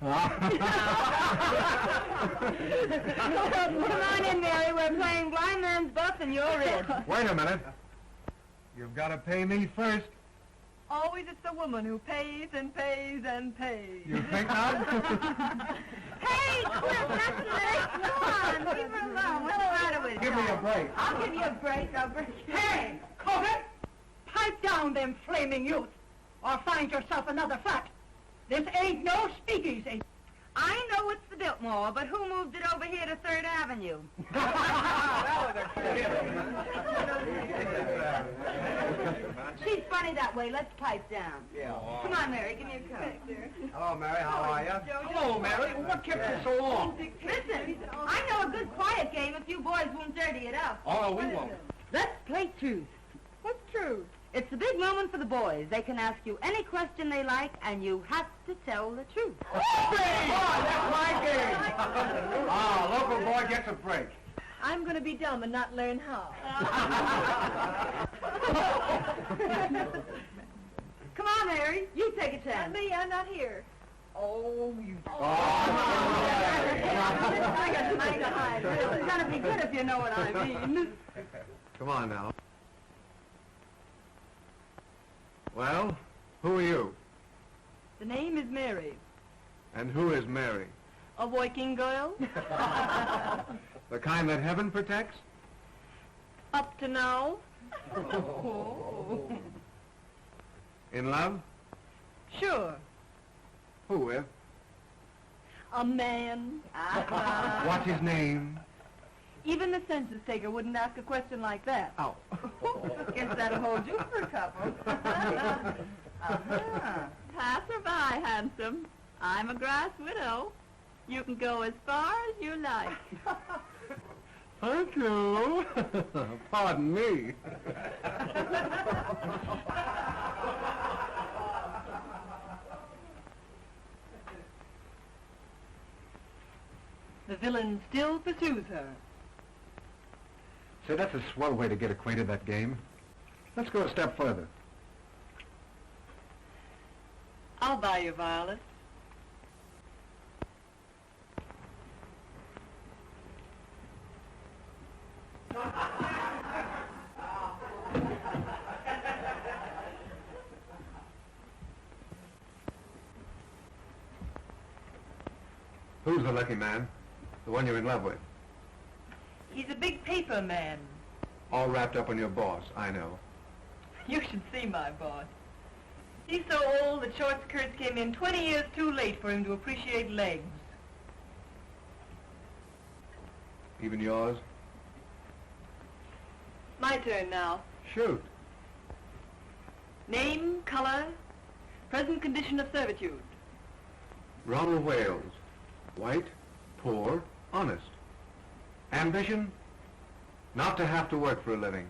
Come on in, Mary. We're playing blind man's buff and you're in. Wait a minute. You've got to pay me first. Always it's the woman who pays and pays and pays. You think not? Hey, Cliff, that's nice. Come on, leave her alone. What's the matter with Give me a break. I'll give you a break. I'll break you. Hey, Cortez! Pipe down them flaming youth, or find yourself another flat. This ain't no speakeasy. I know it's the Biltmore, but who moved it over here to 3rd Avenue? She's funny that way. Let's pipe down. Yeah. Come on, Mary. Give me a cup. Hello, Mary. How are you? Hello, Mary. What kept you so long? Listen, I know a good quiet game if you boys won't dirty it up. Oh, no, we won't. Let's play truth. What's true? It's a big moment for the boys. They can ask you any question they like, and you have to tell the truth. Oh, that's my game. Local boy gets a break. I'm going to be dumb and not learn how. Come on, Mary. You take a Not chance. me, I'm not here. Oh, you... I got the money to hide. It's going to be good if you know what I mean. Come on now. Well, who are you? The name is Mary. And who is Mary? A working girl? The kind that heaven protects? Up to now? In love? Sure. Who with? A man. What's his name? Even the census taker wouldn't ask a question like that. Oh. Guess that'll hold you for a couple. Pass or by, handsome. I'm a grass widow. You can go as far as you like. Thank you. Pardon me. The villain still pursues her. Say, that's a swell way to get acquainted, that game. Let's go a step further. I'll buy you violets. Who's the lucky man? The one you're in love with? He's a big paper man. All wrapped up on your boss, I know. You should see my boss. He's so old that short skirts came in 20 years too late for him to appreciate legs. Even yours? My turn now. Shoot. Name, color, present condition of servitude. Ronald Wales. White, poor, honest. Ambition? Not to have to work for a living,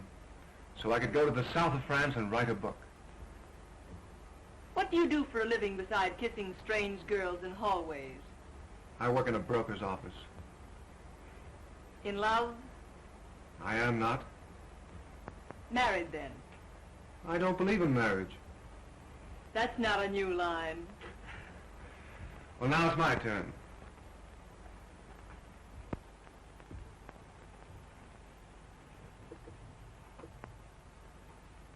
so I could go to the south of France and write a book. What do you do for a living beside kissing strange girls in hallways? I work in a broker's office. In love? I am not. Married then? I don't believe in marriage. That's not a new line. Well, now it's my turn.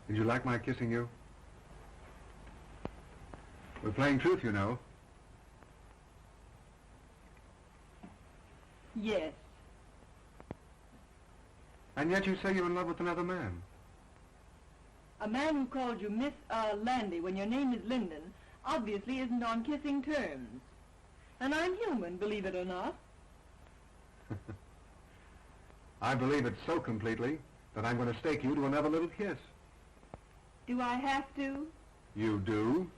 Did you like my kissing you? We're playing truth, you know. Yes. And yet you say you're in love with another man. A man who called you Miss Landy when your name is Linden obviously isn't on kissing terms. And I'm human, believe it or not. I believe it so completely that I'm going to stake you to another little kiss. Do I have to? You do?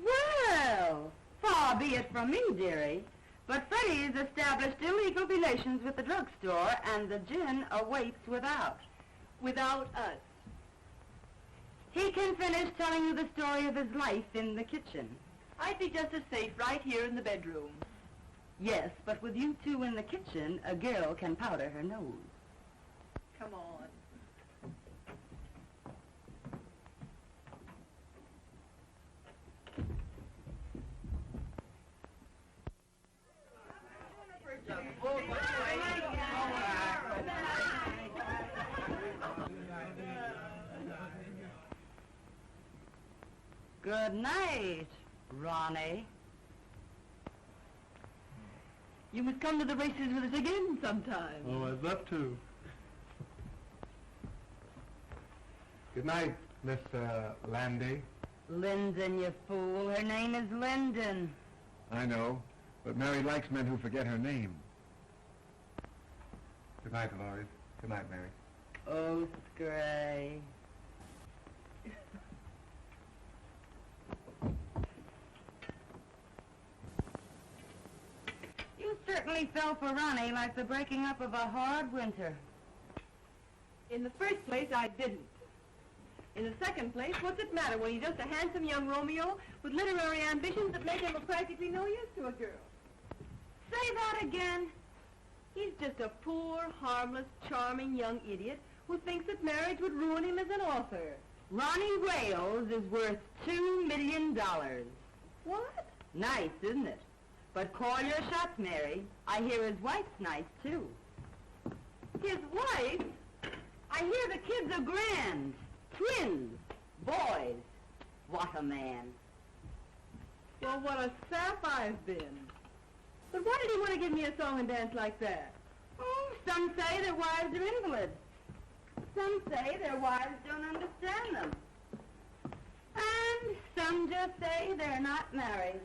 Well, far be it from me, dearie, but Freddie's established illegal relations with the drugstore, and the gin awaits without. Without us. He can finish telling you the story of his life in the kitchen. I'd be just as safe right here in the bedroom. Yes, but with you two in the kitchen, a girl can powder her nose. Come on. Good night, Ronnie. You must come to the races with us again sometime. Oh, I'd love to. Good night, Miss Landy. Linden, you fool. Her name is Linden. I know, but Mary likes men who forget her name. Good night, Dolores. Good night, Mary. Oh, Scray. You certainly fell for Ronnie like the breaking up of a hard winter. In the first place, I didn't. In the second place, what's it matter when he's just a handsome young Romeo with literary ambitions that make him of practically no use to a girl? Say that again. He's just a poor, harmless, charming young idiot who thinks that marriage would ruin him as an author. Ronnie Wales is worth $2 million. What? Nice, isn't it? But call your shots, Mary. I hear his wife's nice, too. His wife? I hear the kids are grand. Twins. Boys. What a man. Well, what a sap I've been. But why did he want to give me a song and dance like that? Oh, some say their wives are invalids. Some say their wives don't understand them. And some just say they're not married.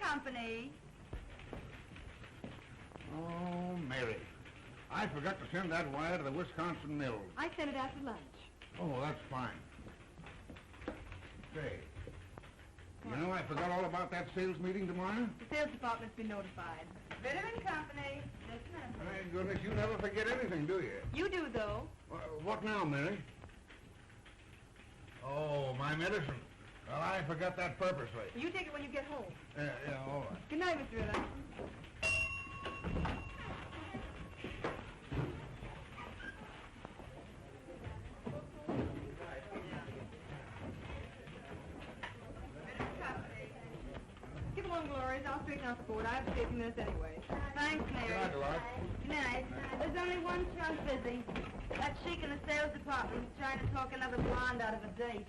Company. Oh, Mary. I forgot to send that wire to the Wisconsin Mills. I sent it after lunch. Oh, that's fine. Say, you know I forgot all about that sales meeting tomorrow? The sales department's been notified. Bitter and Company. Just a minute. My goodness, you never forget anything, do you? You do, though. What now, Mary? Oh, my medicine. Well, I forgot that purposely. You take it when you get home. Yeah, all right. Good night, Mr. Ritter. Get along, Gloria. I'll straighten out the board. I have to stay a few minutes anyway. Thanks, Mary. Good night, Dolores. Good night. There's only one trunk busy. That sheik in the sales department is trying to talk another blonde out of a date.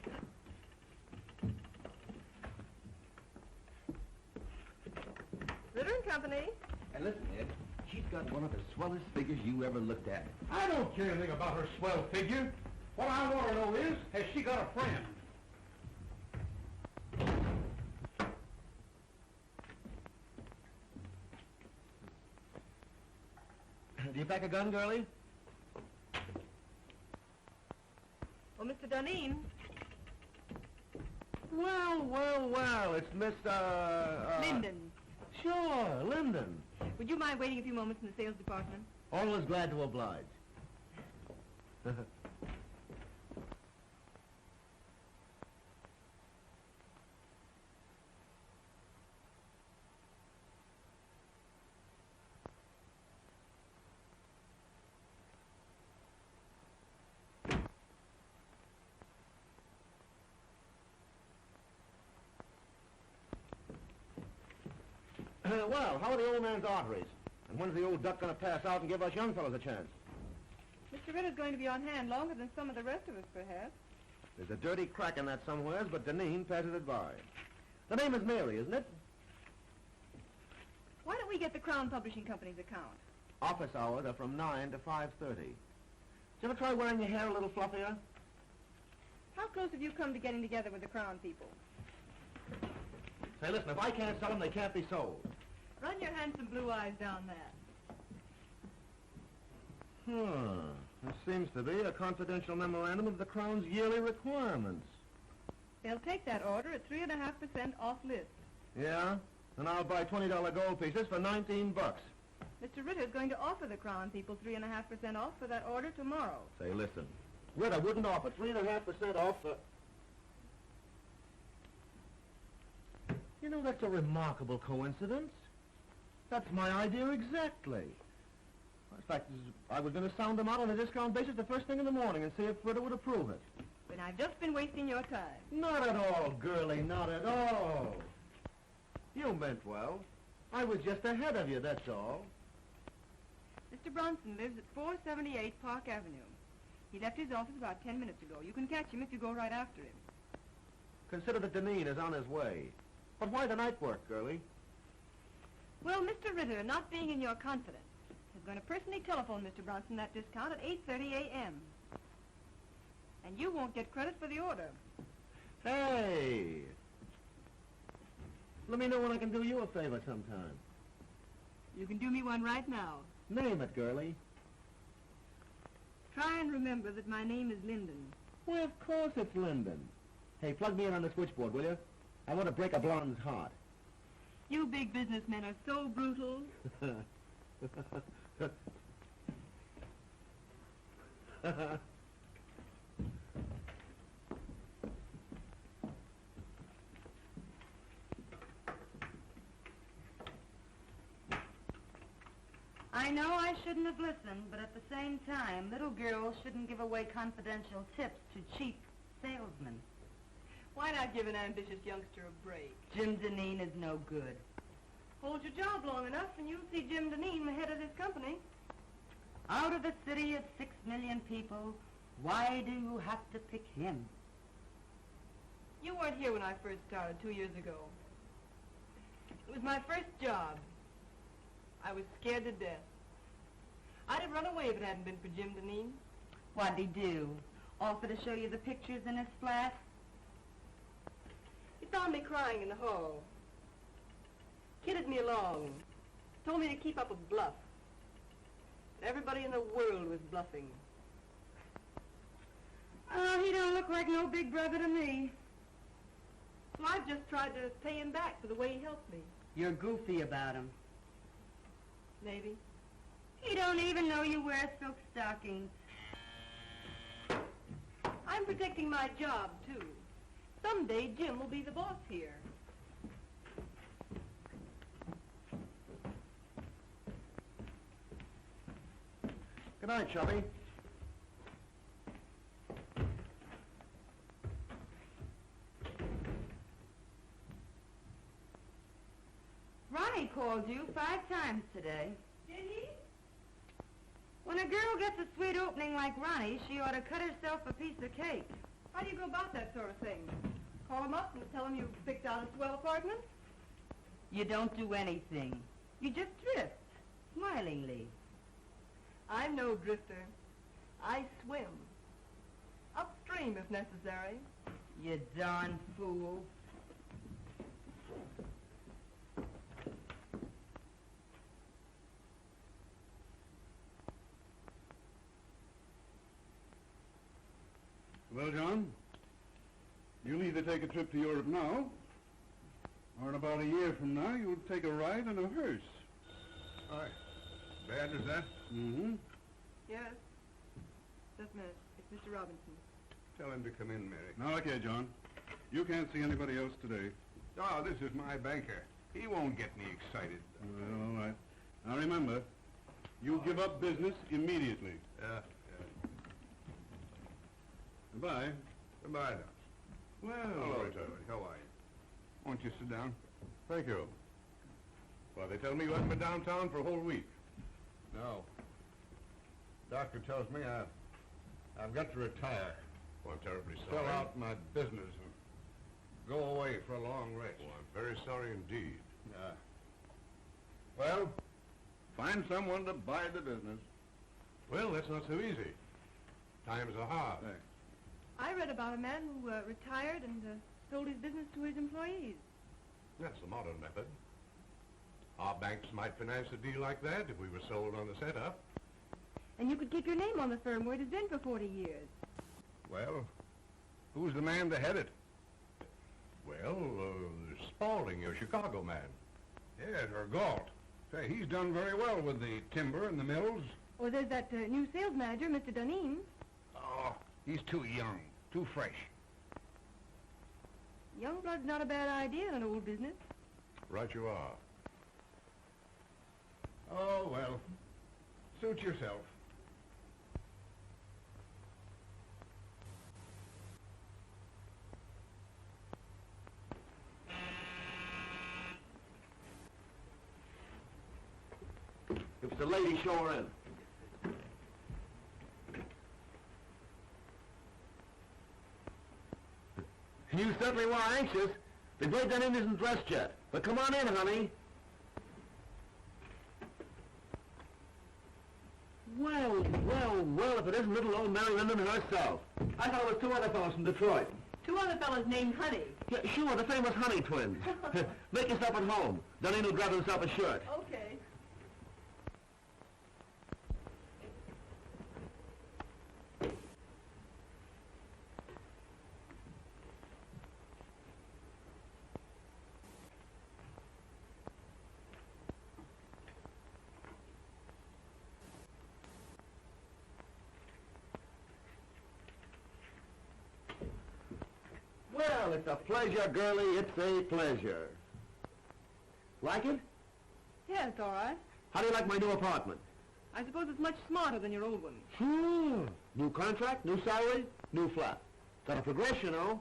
Ritter and Company. And listen, Ed, she's got one of the swellest figures you ever looked at. I don't care anything about her swell figure. What I want to know is, has she got a friend? Do you pack a gun, girlie? Well, Mr. Duneen. Well, it's Miss, Linden. Sure, Linden. Would you mind waiting a few moments in the sales department? Always glad to oblige. Well, how are the old man's arteries? And when's the old duck going to pass out and give us young fellows a chance? Mr. Ritter's going to be on hand longer than some of the rest of us, perhaps. There's a dirty crack in that somewheres, but Duneen passes it by. The name is Mary, isn't it? Why don't we get the Crown Publishing Company's account? Office hours are from 9 to 5:30. Did you ever try wearing your hair a little fluffier? How close have you come to getting together with the Crown people? Say, listen, if I can't sell them, they can't be sold. Run your handsome blue eyes down that. This seems to be a confidential memorandum of the Crown's yearly requirements. They'll take that order at 3.5% off list. Yeah? And I'll buy $20 gold pieces for $19. Mr. Ritter's going to offer the Crown people 3.5% off for that order tomorrow. Say, listen, Ritter wouldn't offer 3.5% off for... You know, that's a remarkable coincidence. That's my idea exactly. In fact, I was going to sound them out on a discount basis the first thing in the morning and see if Ritter would approve it. But I've just been wasting your time. Not at all, girlie, not at all. You meant well. I was just ahead of you, that's all. Mr. Bronson lives at 478 Park Avenue. He left his office about 10 minutes ago. You can catch him if you go right after him. Consider that Duneen is on his way. But why the night work, girlie? Well, Mr. Ritter, not being in your confidence, is going to personally telephone Mr. Bronson that discount at 8:30 a.m. And you won't get credit for the order. Hey! Let me know when I can do you a favor sometime. You can do me one right now. Name it, girlie. Try and remember that my name is Linden. Well, of course it's Linden. Hey, plug me in on the switchboard, will you? I want to break a blonde's heart. You big businessmen are so brutal. I know I shouldn't have listened, but at the same time, little girls shouldn't give away confidential tips to cheap salesmen. Why not give an ambitious youngster a break? Jim Duneen is no good. Hold your job long enough and you'll see Jim Duneen the head of this company. Out of a city of 6 million people, why do you have to pick him? You weren't here when I first started 2 years ago. It was my first job. I was scared to death. I'd have run away if it hadn't been for Jim Duneen. What'd he do? Offer to show you the pictures in his flat? He found me crying in the hall. Kidded me along. Told me to keep up a bluff. Everybody in the world was bluffing. Oh, he don't look like no big brother to me. So I've just tried to pay him back for the way he helped me. You're goofy about him. Maybe. He don't even know you wear silk stockings. I'm protecting my job, too. Someday Jim will be the boss here. Good night, Chubby. Ronnie called you 5 times today. Did he? When a girl gets a sweet opening like Ronnie, she ought to cut herself a piece of cake. How do you go about that sort of thing? Call him up and tell him you've picked out a swell apartment? You don't do anything. You just drift, smilingly. I'm no drifter. I swim. Upstream, if necessary. You darn fool. Well, John, you'll either take a trip to Europe now, or in about a year from now, you'll take a ride in a hearse. Hi. Bad as that? Mm-hmm. Yes. Just a minute. It's Mr. Robinson. Tell him to come in, Mary. Now, look here, John. You can't see anybody else today. Oh, this is my banker. He won't get me excited. Well, all right. Now, remember, you give up business immediately. Yeah. Goodbye. Goodbye, now. Well, Hello, Charlie. How are you? Won't you sit down? Thank you. Well, they tell me you haven't been downtown for a whole week. No. Doctor tells me I've got to retire. Well, I'm terribly sorry. Sell out my business and go away for a long rest. Well, I'm very sorry indeed. Well, find someone to buy the business. Well, that's not so easy. Times are hard. Thanks. I read about a man who retired and sold his business to his employees. That's the modern method. Our banks might finance a deal like that if we were sold on the setup. And you could keep your name on the firm where it has been for 40 years. Well, who's the man to head it? Well, Spaulding, your Chicago man. Yes, or Galt. Say, he's done very well with the timber and the mills. Or there's that new sales manager, Mr. Duneen. Oh, he's too young, too fresh. Young blood's not a bad idea in an old business. Right you are. Oh, well. Suit yourself. If it's a lady, show her in. You certainly were anxious. The Great Duneen isn't dressed yet. But come on in, honey. Well, well, well, if it isn't little old Mary Linden herself. I thought it was two other fellows from Detroit. Two other fellows named Honey. Yeah, sure, the famous Honey twins. Make yourself at home. Duneen will grab himself a shirt. Okay. Well, it's a pleasure, girlie. It's a pleasure. Like it? Yeah, it's all right. How do you like my new apartment? I suppose it's much smarter than your old one. Sure. New contract, new salary, new flat. Got a progression, you know.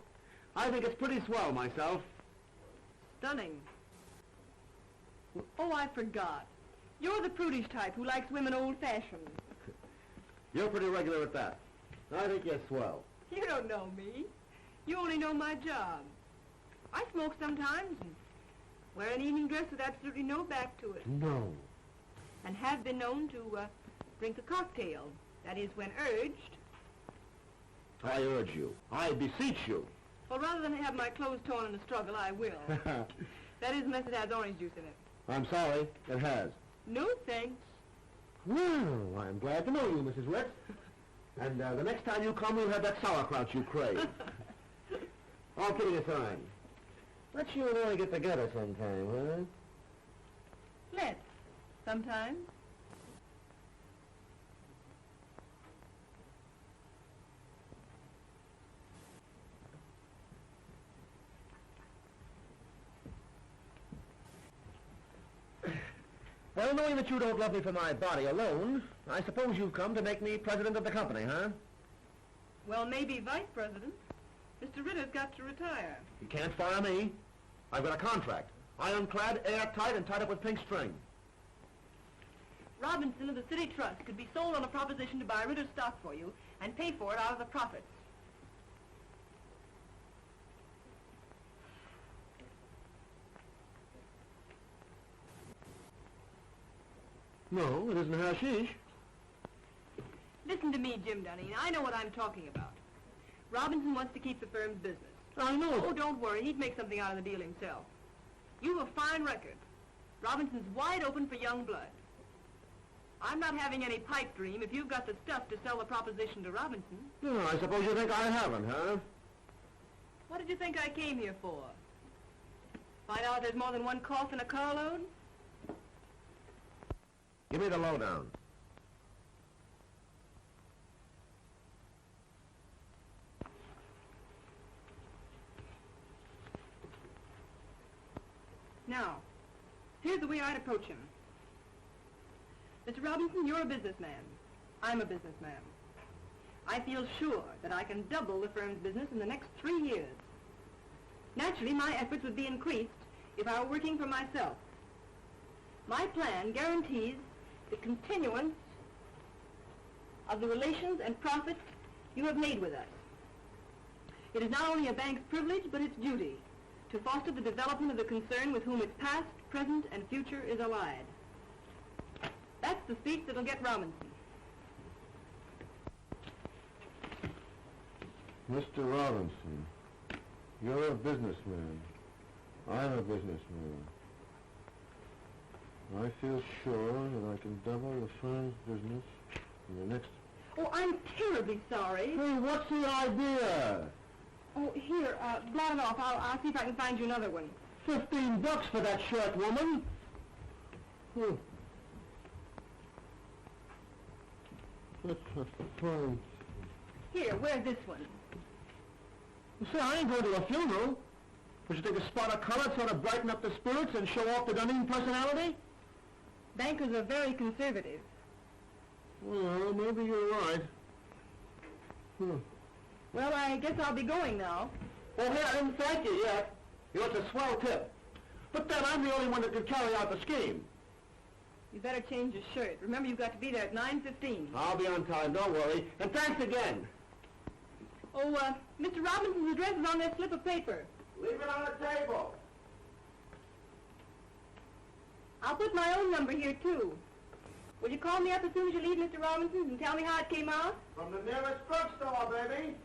I think it's pretty swell myself. Stunning. Oh, I forgot. You're the prudish type who likes women old-fashioned. You're pretty regular at that. I think you're swell. You don't know me. You only know my job. I smoke sometimes and wear an evening dress with absolutely no back to it. No. And have been known to drink a cocktail. That is, when urged. I urge you. I beseech you. Well, rather than have my clothes torn in a struggle, I will. That is, unless it has orange juice in it. I'm sorry. It has. No thanks. Well, I'm glad to know you, Mrs. Ritz. And the next time you come, we'll have that sauerkraut you crave. All kidding aside, let's you and I get together sometime, huh? Let's. Sometime. Well, knowing that you don't love me for my body alone, I suppose you've come to make me president of the company, huh? Well, maybe vice president. Mr. Ritter's got to retire. You can't fire me. I've got a contract. Ironclad, airtight, and tied up with pink string. Robinson of the City Trust could be sold on a proposition to buy Ritter's stock for you and pay for it out of the profits. No, it isn't hashish. Listen to me, Jim Duneen. I know what I'm talking about. Robinson wants to keep the firm's business. I know. Oh, don't worry. He'd make something out of the deal himself. You have a fine record. Robinson's wide open for young blood. I'm not having any pipe dream if you've got the stuff to sell the proposition to Robinson. No, I suppose you think I haven't, huh? What did you think I came here for? Find out there's more than one cough in a carload? Give me the lowdown. Now, here's the way I'd approach him. Mr. Robinson, you're a businessman. I'm a businessman. I feel sure that I can double the firm's business in the next 3 years. Naturally, my efforts would be increased if I were working for myself. My plan guarantees the continuance of the relations and profits you have made with us. It is not only a bank's privilege, but its duty to foster the development of the concern with whom its past, present, and future is allied. That's the speech that'll get Robinson. Mr. Robinson, you're a businessman. I'm a businessman. I feel sure that I can double the firm's business in the next... Oh, I'm terribly sorry. Hey, what's the idea? Oh, here, blot it off. I'll see if I can find you another one. $15 for that shirt, woman. Here, wear this one. Say, I ain't going to a funeral. Would you take a spot of color, sort of brighten up the spirits and show off the Duneen personality? Bankers are very conservative. Well, maybe you're right. Well, I guess I'll be going now. Oh, hey, I didn't thank you yet. You know, it's a swell tip. But then I'm the only one that could carry out the scheme. You better change your shirt. Remember, you've got to be there at 9:15. I'll be on time, don't worry. And thanks again. Oh, Mr. Robinson's address is on that slip of paper. Leave it on the table. I'll put my own number here, too. Will you call me up as soon as you leave Mr. Robinson's and tell me how it came out? From the nearest drugstore, baby.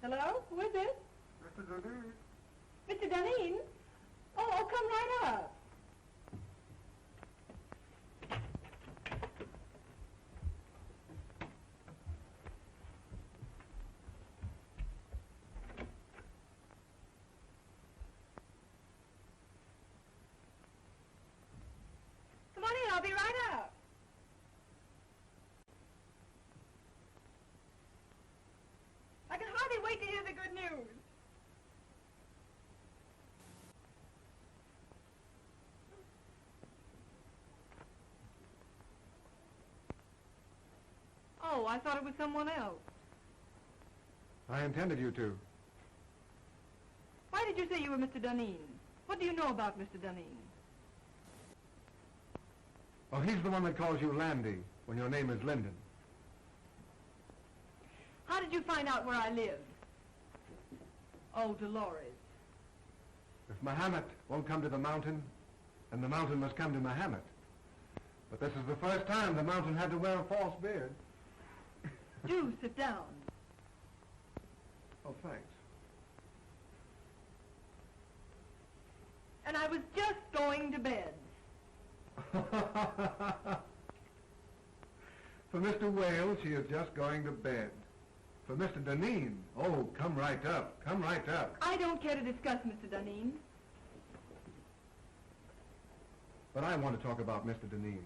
Hello? Who is it? Mr. Duneen. Mr. Duneen? Oh, come right up. Come on in, I'll be right up. I can hardly wait to hear the good news. Oh, I thought it was someone else. I intended you to. Why did you say you were Mr. Duneen? What do you know about Mr. Duneen? Oh, he's the one that calls you Landy when your name is Linden. How did you find out where I live? Oh, Dolores. If Mahomet won't come to the mountain, then the mountain must come to Mahomet. But this is the first time the mountain had to wear a false beard. Do sit down. Oh, thanks. And I was just going to bed. For Mr. Wales, she is just going to bed. For Mr. Duneen, oh, come right up, come right up. I don't care to discuss Mr. Duneen. But I want to talk about Mr. Duneen.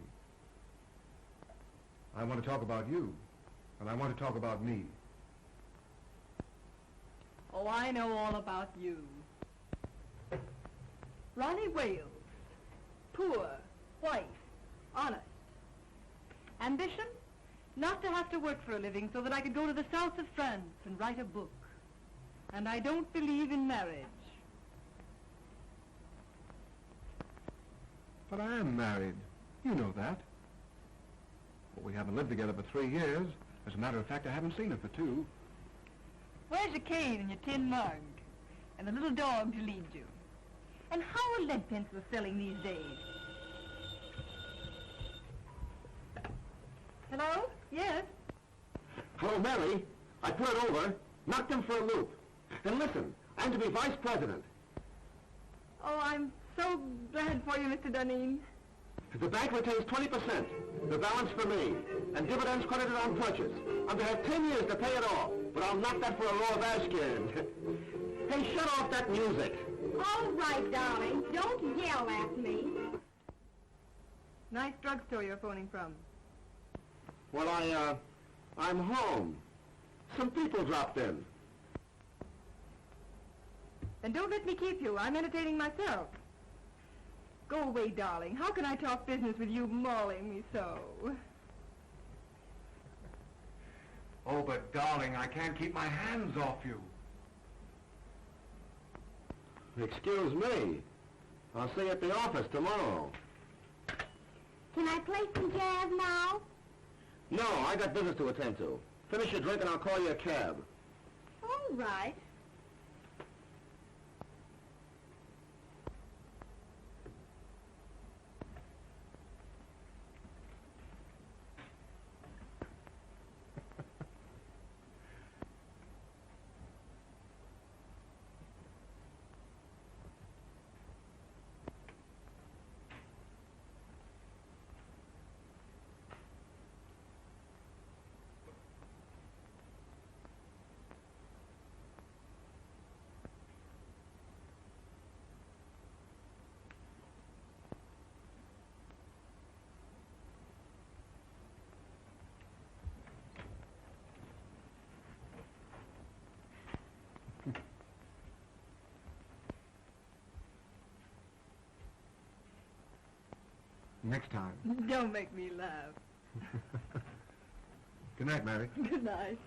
I want to talk about you, and I want to talk about me. Oh, I know all about you. Ronnie Wales. Poor, white, honest. Ambition? Not to have to work for a living so that I could go to the south of France and write a book. And I don't believe in marriage. But I am married. You know that. Well, we haven't lived together for 3 years. As a matter of fact, I haven't seen her for 2. Where's your cane and your tin mug? And the little dog to lead you? And how are lead pencils selling these days? Hello? Yes? Hello, Mary. I put it over, knocked him for a loop. And listen, I'm to be vice president. Oh, I'm so glad for you, Mr. Duneen. The bank retains 20%, the balance for me, and dividends credited on purchase. I'm to have 10 years to pay it off, but I'll knock that for a row of Ashcan. Hey, shut off that music. All right, darling. Don't yell at me. Nice drugstore you're phoning from. Well, I'm home. Some people dropped in. Then don't let me keep you. I'm entertaining myself. Go away, darling. How can I talk business with you mauling me so? Oh, but darling, I can't keep my hands off you. Excuse me. I'll see you at the office tomorrow. Can I play some jazz now? No, I got business to attend to. Finish your drink and I'll call you a cab. All right. Next time. Don't make me laugh. Good night, Mary. Good night.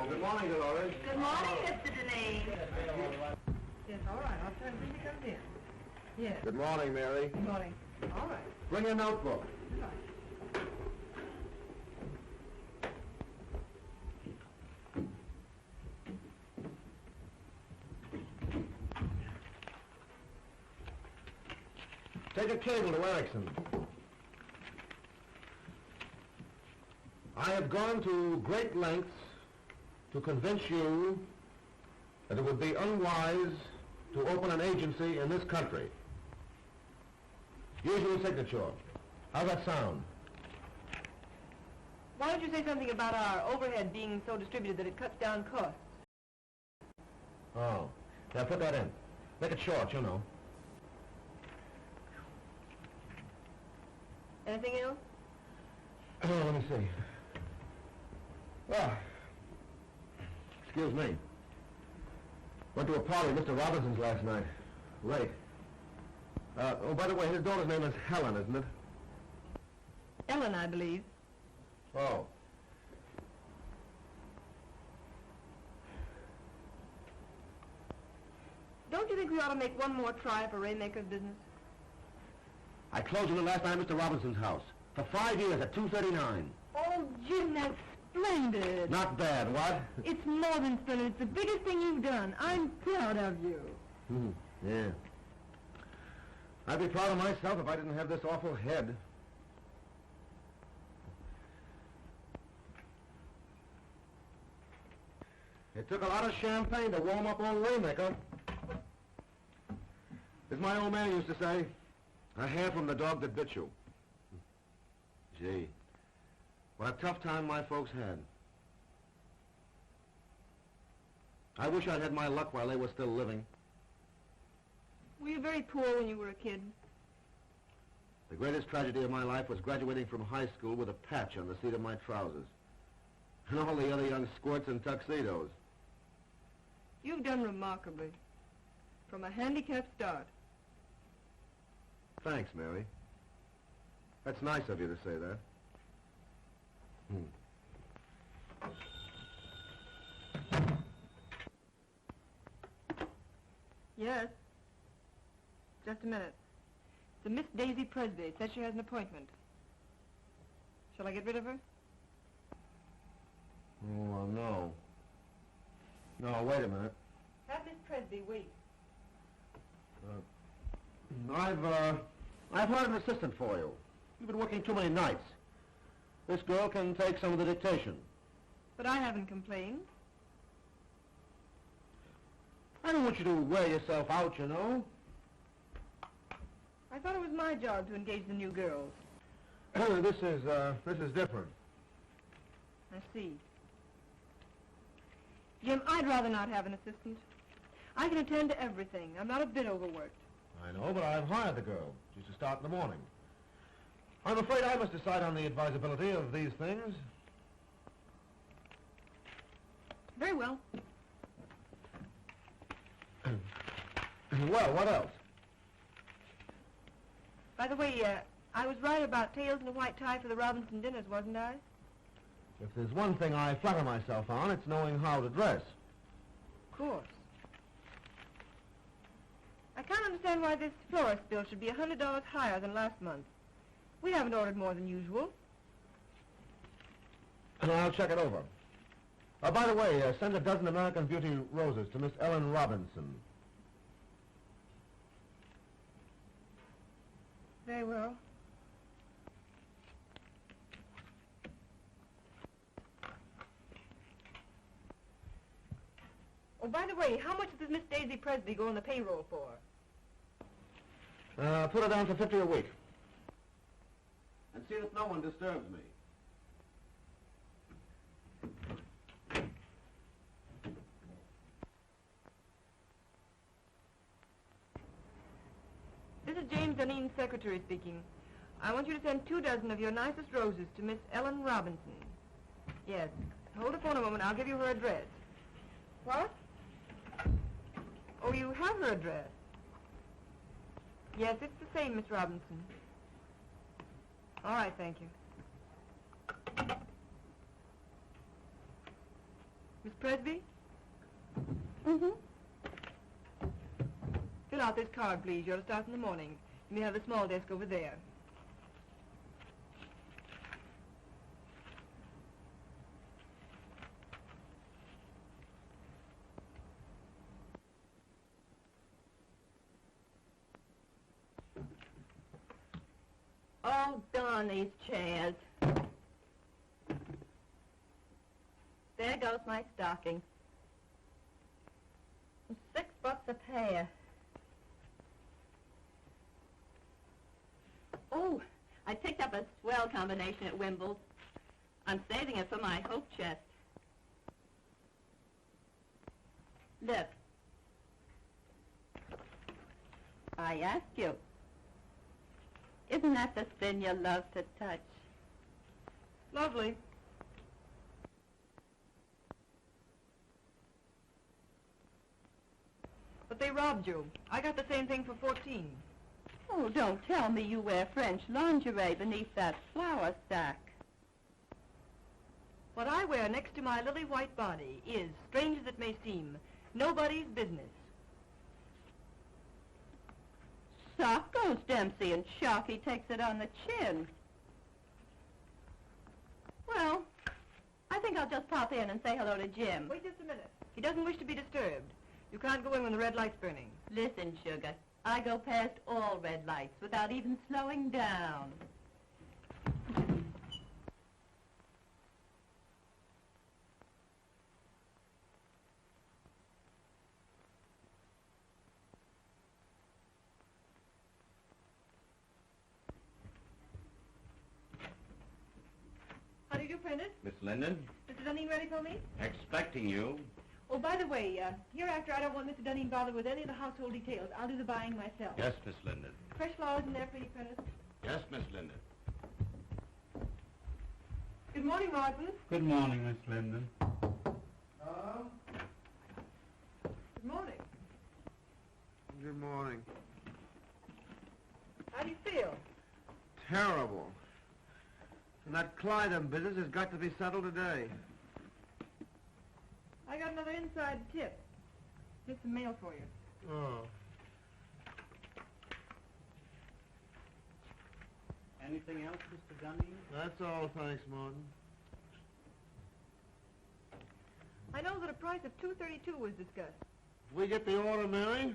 Good morning, Dolores. Good morning, Mr. Duneen. Yes, all right. I'll tell him when he comes in. Yes. Good morning, Mary. Good morning. All right. Bring your notebook. Good night. Take a cable to Erickson. I have gone to great lengths to convince you that it would be unwise to open an agency in this country. Usual signature. How's that sound? Why don't you say something about our overhead being so distributed that it cuts down costs? Oh. Now put that in. Make it short, you know. Anything else? Oh, let me see. Well, excuse me. Went to a party at Mr. Robinson's last night. Late. Oh, by the way, his daughter's name is Helen, isn't it? Ellen, I believe. Oh. Don't you think we ought to make one more try for Raymaker's business? I closed on it last night at Mr. Robinson's house. For 5 years at $2.39. Oh, Jim, that's splendid. Not bad, what? It's more than splendid. It's the biggest thing you've done. I'm proud of you. Yeah. I'd be proud of myself if I didn't have this awful head. It took a lot of champagne to warm up old Raymaker. As my old man used to say, a hair from the dog that bit you. Gee, what a tough time my folks had. I wish I'd had my luck while they were still living. Were you very poor when you were a kid? The greatest tragedy of my life was graduating from high school with a patch on the seat of my trousers. And all the other young squirts in tuxedos. You've done remarkably. From a handicapped start. Thanks, Mary. That's nice of you to say that. Yes. Just a minute. The Miss Daisy Presby says she has an appointment. Shall I get rid of her? Oh, no. No, wait a minute. Have Miss Presby wait. I've hired an assistant for you. You've been working too many nights. This girl can take some of the dictation. But I haven't complained. I don't want you to wear yourself out, you know. I thought it was my job to engage the new girls. This is different. I see. Jim, I'd rather not have an assistant. I can attend to everything. I'm not a bit overworked. I know, but I've hired the girl. She's to start in the morning. I'm afraid I must decide on the advisability of these things. Very well. Well, what else? By the way, I was right about tails and a white tie for the Robinson dinners, wasn't I? If there's one thing I flatter myself on, it's knowing how to dress. Of course. I can't understand why this florist bill should be $100 higher than last month. We haven't ordered more than usual. I'll check it over. By the way, send a dozen American Beauty roses to Miss Ellen Robinson. Very well. Oh, by the way, how much does Miss Daisy Presby go on the payroll for? Put her down for 50 a week. And see that no one disturbs me. This is James Duneen's secretary speaking. I want you to send 24 of your nicest roses to Miss Ellen Robinson. Yes. Hold the phone a moment. I'll give you her address. What? Oh, you have her address. Yes, it's the same, Miss Robinson. All right, thank you. Miss Presby? Mm-hmm. Fill out this card, please. You're to start in the morning. You may have the small desk over there. Oh, darn these chairs. There goes my stocking. $6 a pair. Oh, I picked up a swell combination at Wimbledon. I'm saving it for my hope chest. Look. I ask you. Isn't that the thing you love to touch? Lovely. But they robbed you. I got the same thing for 14. Oh, don't tell me you wear French lingerie beneath that flour sack. What I wear next to my lily white body is, strange as it may seem, nobody's business. Sock goes Dempsey and Sharky takes it on the chin. Well, I think I'll just pop in and say hello to Jim. Wait just a minute. He doesn't wish to be disturbed. You can't go in when the red light's burning. Listen, sugar, I go past all red lights without even slowing down. How do you do, Prentice? Miss Linden, Mr. Duneen ready for me? expecting you. Oh, by the way, hereafter I don't want Mr. Duneen bothered with any of the household details. I'll do the buying myself. Yes, Miss Linden. Fresh flowers in there for you, Prentice. Yes, Miss Linden. Good morning, Martin. Good morning, Miss Linden. Good morning. Good morning. How do you feel? Terrible. And that Clyde business has got to be settled today. I got another inside tip. Here's some mail for you. Oh. Anything else, Mr. Duneen? That's all, thanks, Martin. I know that a price of $232 was discussed. If we get the order, Mary,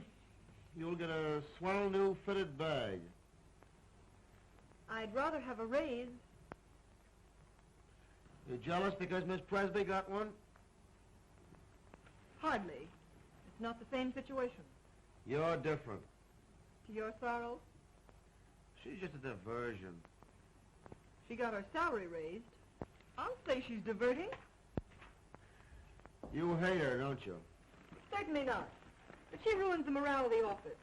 you'll get a swell new fitted bag. I'd rather have a raise. You jealous because Miss Presby got one? Hardly. It's not the same situation. You're different. To your sorrow, She's just a diversion. she got her salary raised. I'll say she's diverting. You hate her, don't you? Certainly not. But she ruins the morale of the office.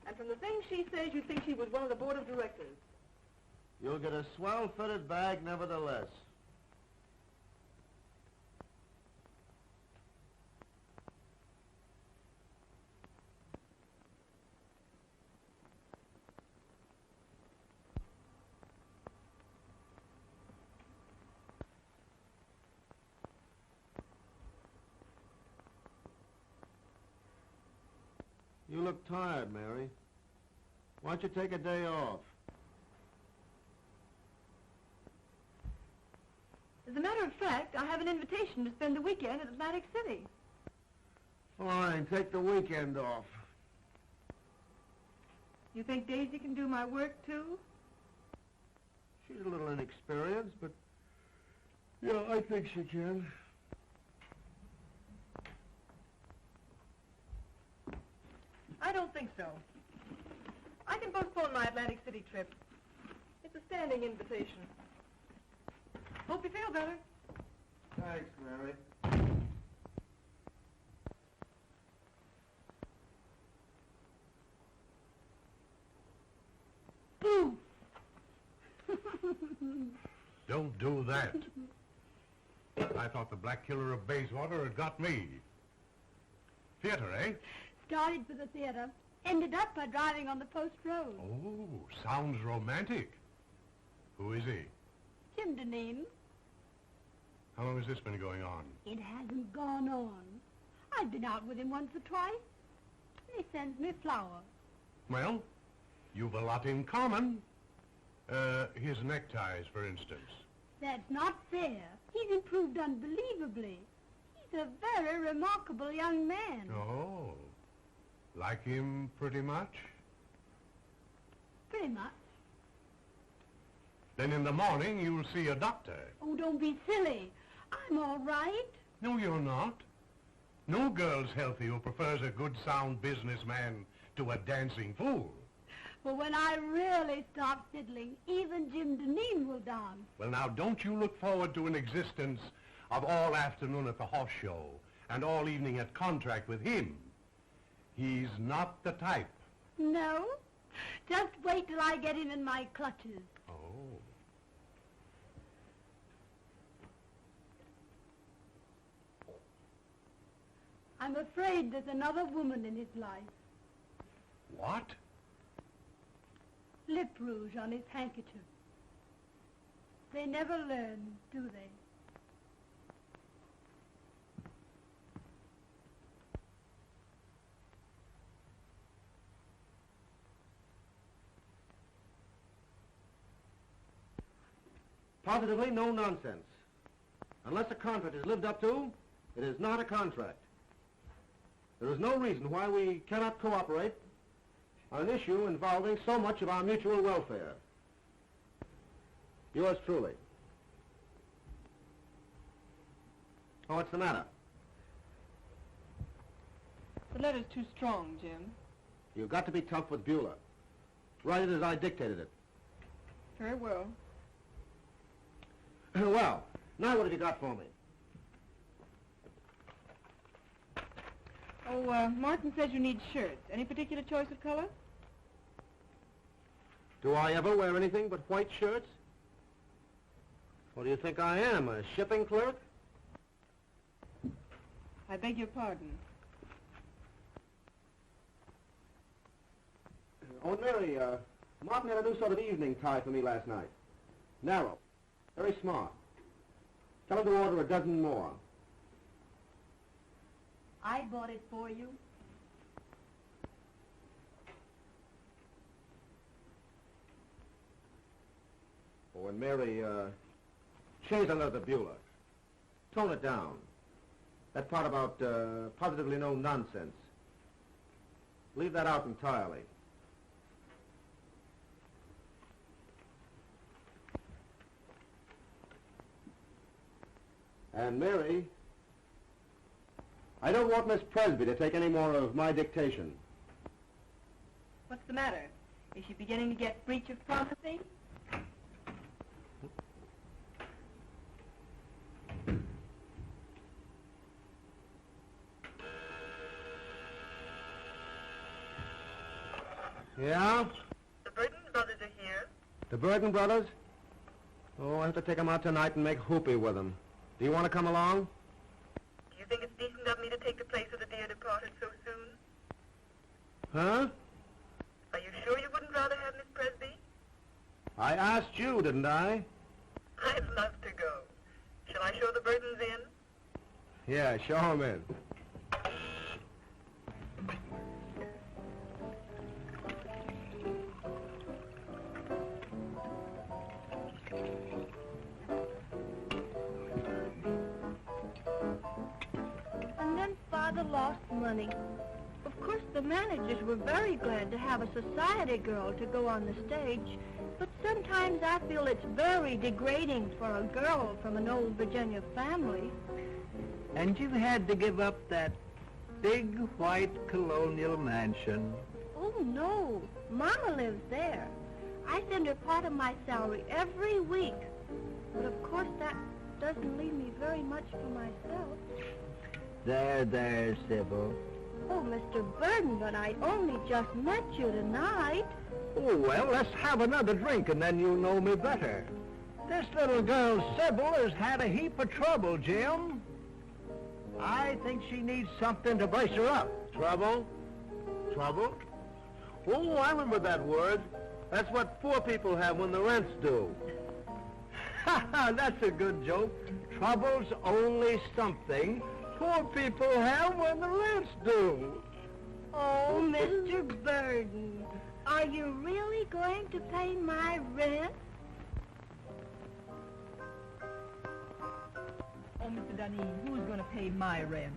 And from the things she says, you'd think she was one of the board of directors. You'll get a swell fitted bag nevertheless. You look tired, Mary. Why don't you take a day off? As a matter of fact, I have an invitation to spend the weekend at Atlantic City. Fine, take the weekend off. You think Daisy can do my work, too? She's a little inexperienced, but yeah, I think she can. I don't think so. I can postpone my Atlantic City trip. It's a standing invitation. Hope you feel better. Thanks, Mary. Boo! Don't do that. I thought the Black Killer of Bayswater had got me. Theater, eh? Started for the theater. Ended up by driving on the post road. Oh, sounds romantic. Who is he? Jim Duneen. How long has this been going on? It hasn't gone on. I've been out with him once or twice. He sends me flowers. Well, you've a lot in common. His neckties, for instance. That's not fair. He's improved unbelievably. He's a very remarkable young man. Oh, like him pretty much? Pretty much. Then in the morning you'll see a doctor. Oh, don't be silly. I'm all right. No, you're not. No girl's healthy who prefers a good, sound businessman to a dancing fool. Well, when I really start fiddling, even Jim Duneen will dance. Well, now, don't you look forward to an existence of all afternoon at the horse show and all evening at contract with him. He's not the type. No? Just wait till I get him in my clutches. Oh. I'm afraid there's another woman in his life. What? Lip rouge on his handkerchief. They never learn, do they? Positively no nonsense. Unless a contract is lived up to, it is not a contract. There is no reason why we cannot cooperate on an issue involving so much of our mutual welfare. Yours truly. Oh, what's the matter? The letter's too strong, Jim. You've got to be tough with Beulah. Write it as I dictated it. Very well. Well, now what have you got for me? Oh, Martin says you need shirts. Any particular choice of color? Do I ever wear anything but white shirts? What do you think I am, a shipping clerk? I beg your pardon. Oh, Mary, Martin had a new sort of evening tie for me last night. Narrow. Very smart. Tell him to order a dozen more. I bought it for you. Oh, and Mary, change another Beulah. Tone it down. That part about positively no nonsense. Leave that out entirely. And Mary, I don't want Miss Presby to take any more of my dictation. What's the matter? Is she beginning to get breach of promising? Yeah? The Burton brothers are here. The Burton brothers? Oh, I have to take them out tonight and make whoopee with them. Do you want to come along? Do you think it's decent of me to take the place of the dear departed so soon? Huh? Are you sure you wouldn't rather have Miss Presby? I asked you, didn't I? I'd love to go. Shall I show the Burtons in? Yeah, show them in. And then Father lost money. Of course, the managers were very glad to have a society girl to go on the stage, but sometimes I feel it's very degrading for a girl from an old Virginia family. And you had to give up that big white colonial mansion. Oh, no. Mama lives there. I send her part of my salary every week. But of course that doesn't leave me very much for myself. There, Sybil. Oh, Mr. Burden, but I only just met you tonight. Oh, well, let's have another drink and then you'll know me better. This little girl, Sybil, has had a heap of trouble, Jim. I think she needs something to brace her up. Trouble? Trouble? Oh, I remember that word. That's what poor people have when the rent's due. Ha ha, that's a good joke. Trouble's only something poor people have when the rent's due. Oh, Mr. Burden, are you really going to pay my rent? Oh, Mr. Duneen, who's going to pay my rent?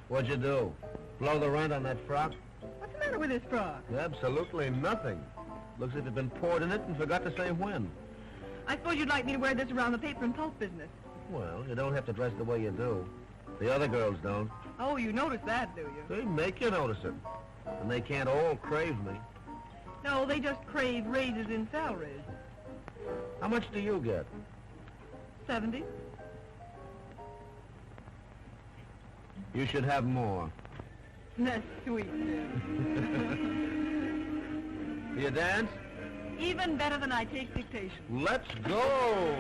What'd you do? Blow the rent on that frock? What's the matter with this frock? Absolutely nothing. Looks as if you'd been poured in it and forgot to say when. I suppose you'd like me to wear this around the paper and pulp business. Well, you don't have to dress the way you do. The other girls don't. Oh, you notice that, do you? They make you notice it. And they can't all crave me. No, they just crave raises in salaries. How much do you get? 70. You should have more. That's sweet, Jim. You dance? Even better than I take dictation. Let's go!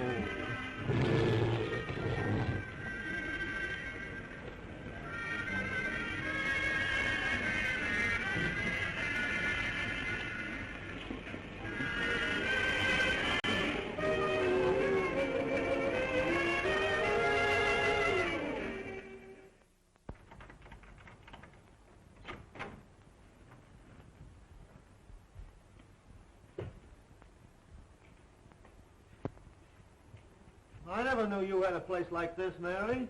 I never knew you had a place like this, Mary.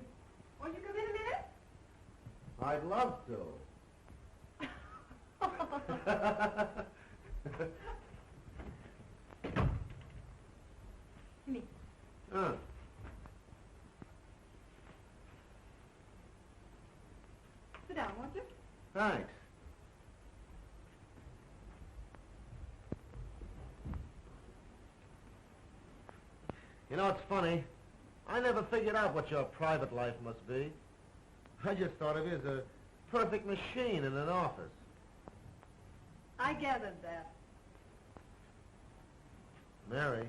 Won't you come in a minute? I'd love to. Jimmy. Sit down, won't you? Thanks. You know, it's funny. I never figured out what your private life must be. I just thought of you as a perfect machine in an office. I gathered that. Mary.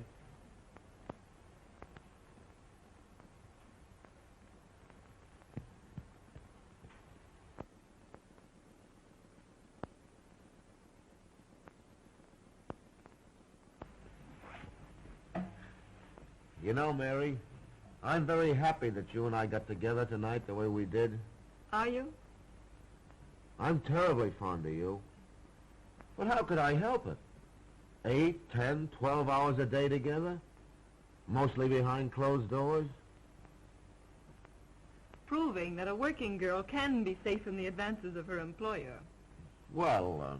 You know, Mary, I'm very happy that you and I got together tonight the way we did. Are you? I'm terribly fond of you. But how could I help it? 8, 10, 12 hours a day together? Mostly behind closed doors? Proving that a working girl can be safe in the advances of her employer. Well,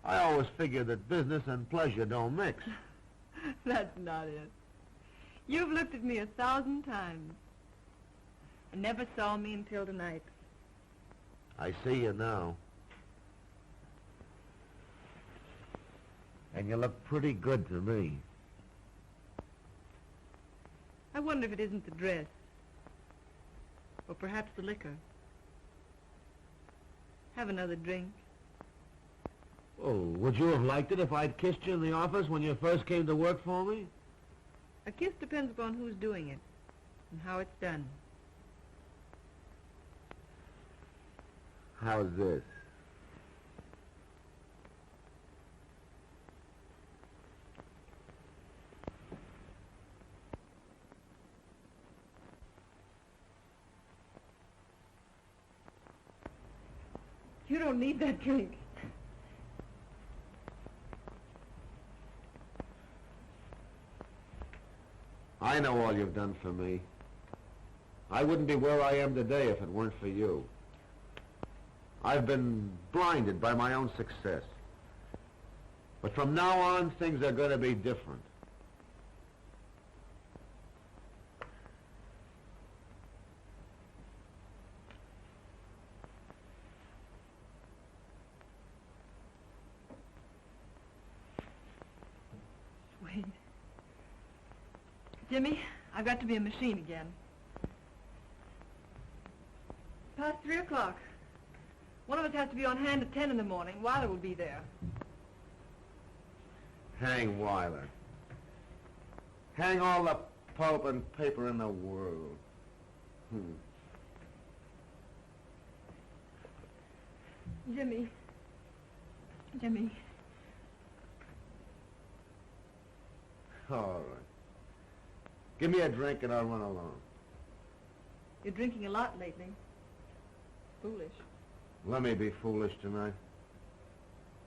I always figured that business and pleasure don't mix. That's not it. You've looked at me 1,000 times and never saw me until tonight. I see you now. And you look pretty good to me. I wonder if it isn't the dress. Or perhaps the liquor. Have another drink. Oh, would you have liked it if I'd kissed you in the office when you first came to work for me? A kiss depends upon who's doing it and how it's done. How's this? You don't need that drink. I know all you've done for me. I wouldn't be where I am today if it weren't for you. I've been blinded by my own success. But from now on, things are going to be different. Jimmy, I've got to be a machine again. Past 3 o'clock. One of us has to be on hand at 10 in the morning. Weiler will be there. Hang Weiler. Hang all the pulp and paper in the world. Jimmy. Jimmy. All right. Give me a drink and I'll run along. You're drinking a lot lately. Foolish. Let me be foolish tonight.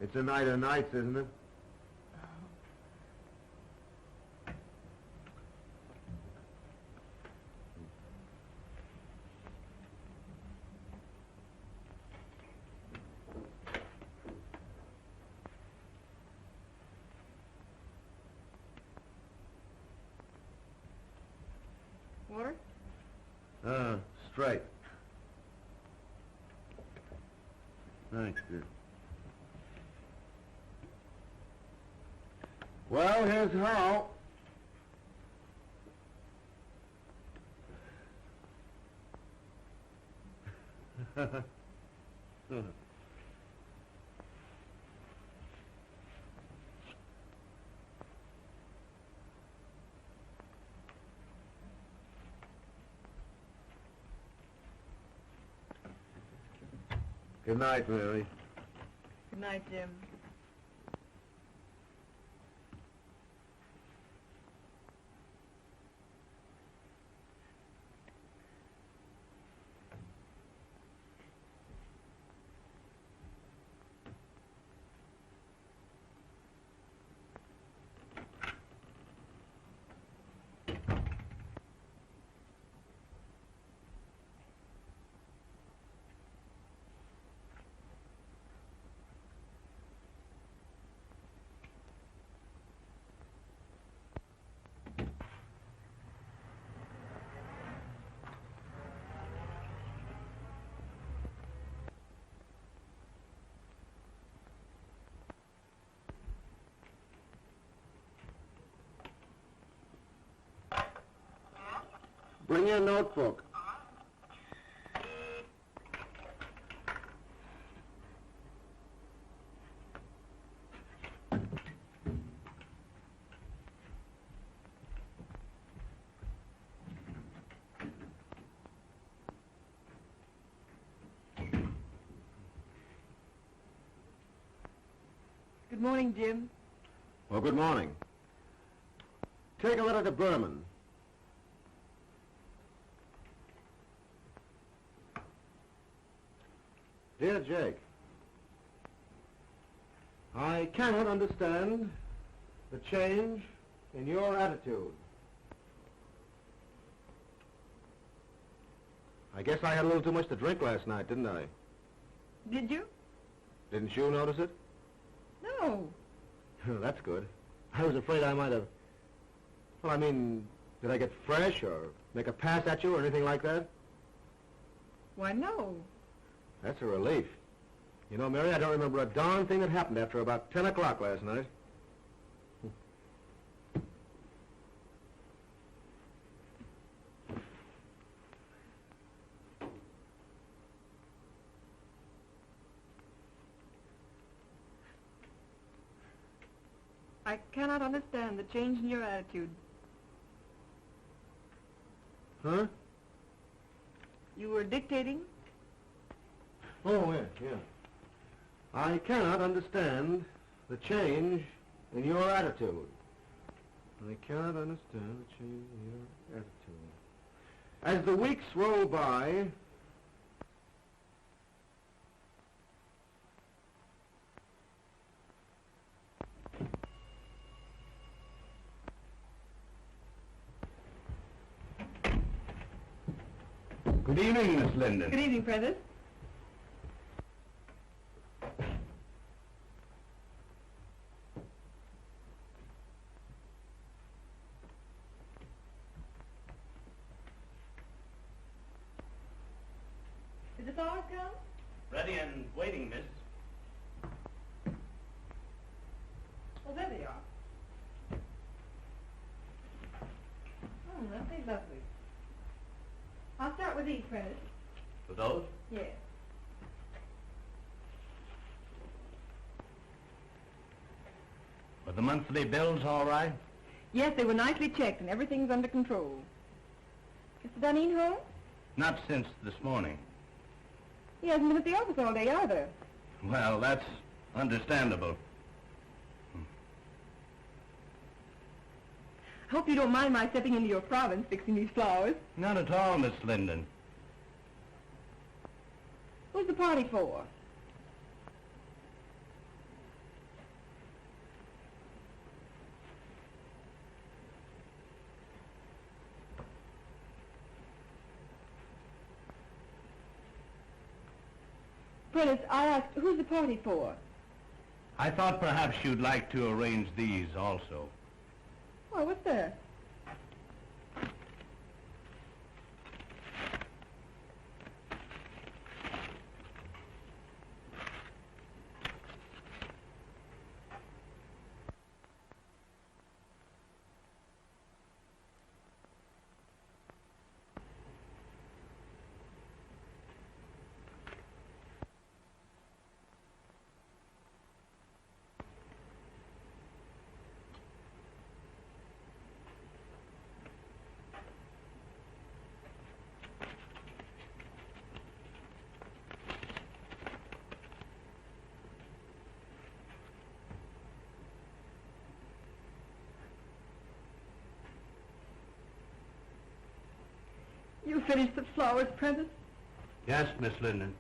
It's a night of nights, isn't it? Water? Straight. Thanks, dear. Well, here's how. Good night, Mary. Good night, Jim. Bring your notebook. Good morning, Jim. Well, good morning. Take a letter to Berman. Dear Jake, I cannot understand the change in your attitude. I guess I had a little too much to drink last night, didn't I? Did you? Didn't you notice it? No. That's good. I was afraid I might have... Well, I mean, did I get fresh or make a pass at you or anything like that? Why, no. That's a relief. You know, Mary, I don't remember a darn thing that happened after about 10 o'clock last night. I cannot understand the change in your attitude. Huh? You were dictating? Oh, yeah. I cannot understand the change in your attitude. I cannot understand the change in your attitude. As the weeks roll by, Good evening, Miss Linden. Good evening, Prentice. Is the flowers come? Ready and waiting, miss. Well, there they are. lovely. I'll start with these, Prentice. For those? Yes. Were the monthly bills all right? Yes, they were nicely checked and everything's under control. Mr. Duneen home? Not since this morning. He hasn't been at the office all day either. Well, that's understandable. Hope you don't mind my stepping into your province fixing these flowers. Not at all, Miss Linden. Who's the party for? Prentice, I asked, who's the party for? I thought perhaps you'd like to arrange these also. Oh, what's that? You finished the flowers, Prentice? Yes, Miss Linden.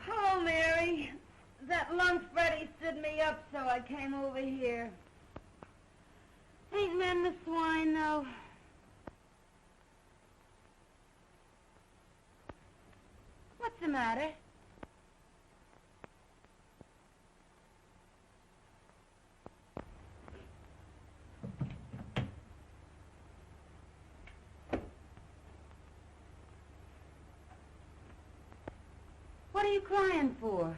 Hello, Mary. That lunch Freddie stood me up, so I came over here. Ain't men the swine, though. What's the matter? What are you crying for?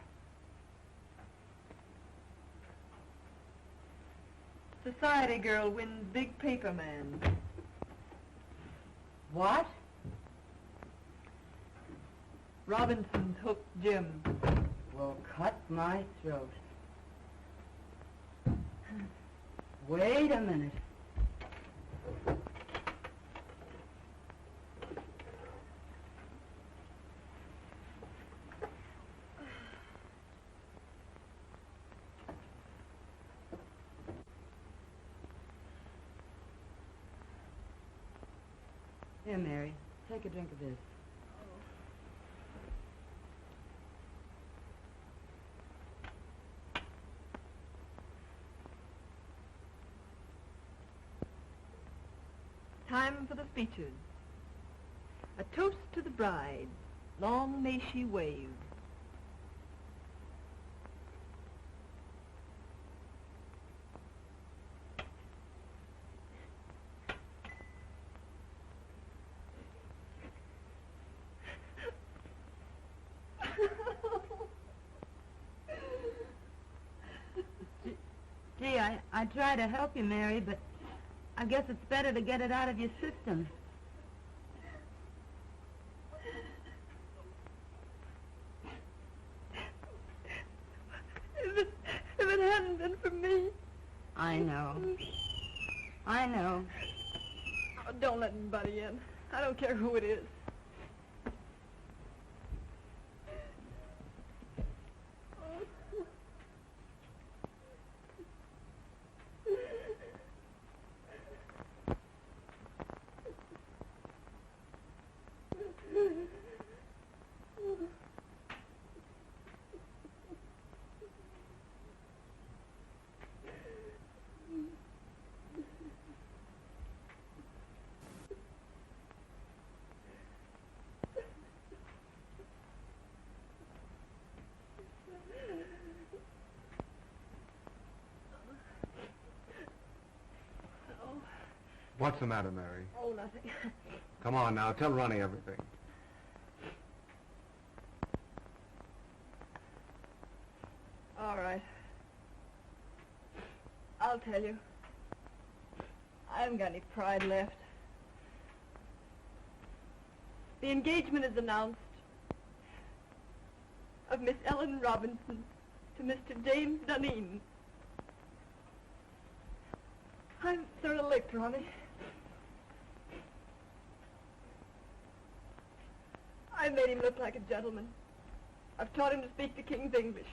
Society girl wins big paper man. What? Robinson's hooked Jim. Well, cut my throat. Wait a minute. Here, Mary, take a drink of this. Time for the speeches. A toast to the bride. Long may she wave. Gee, I try to help you, Mary, but I guess it's better to get it out of your system. If it hadn't been for me. I know. I know. Oh, don't let anybody in. I don't care who it is. What's the matter, Mary? Oh, nothing. Come on now, tell Ronnie everything. All right. I'll tell you. I haven't got any pride left. The engagement is announced of Miss Ellen Robinson to Mr. James Duneen. I'm sort of licked, Ronnie. I made him look like a gentleman. I've taught him to speak the King's English.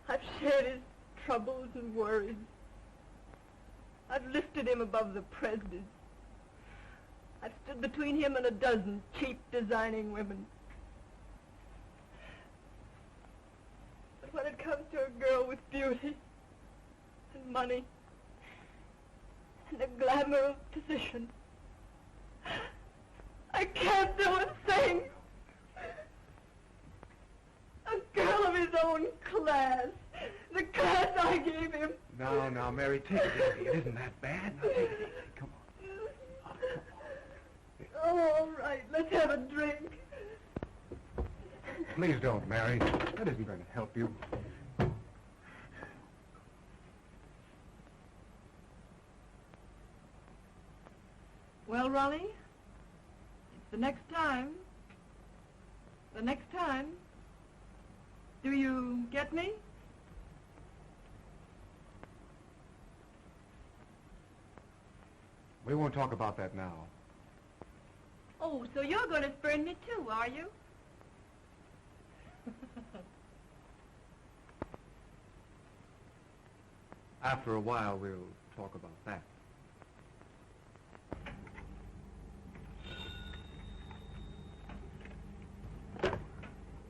I've shared his troubles and worries. I've lifted him above the prejudice. I've stood between him and a dozen cheap designing women. But when it comes to a girl with beauty and money and the glamour of position, I can't do a thing. A girl of his own class. The class I gave him. Now, Mary, take it easy. It isn't that bad. Now, take it easy. Come on. Oh, all right. Let's have a drink. Please don't, Mary. That isn't going to help you. Well, Ronnie, it's the next time. The next time. Do you get me? We won't talk about that now. Oh, so you're going to spurn me too, are you? After a while, we'll talk about that.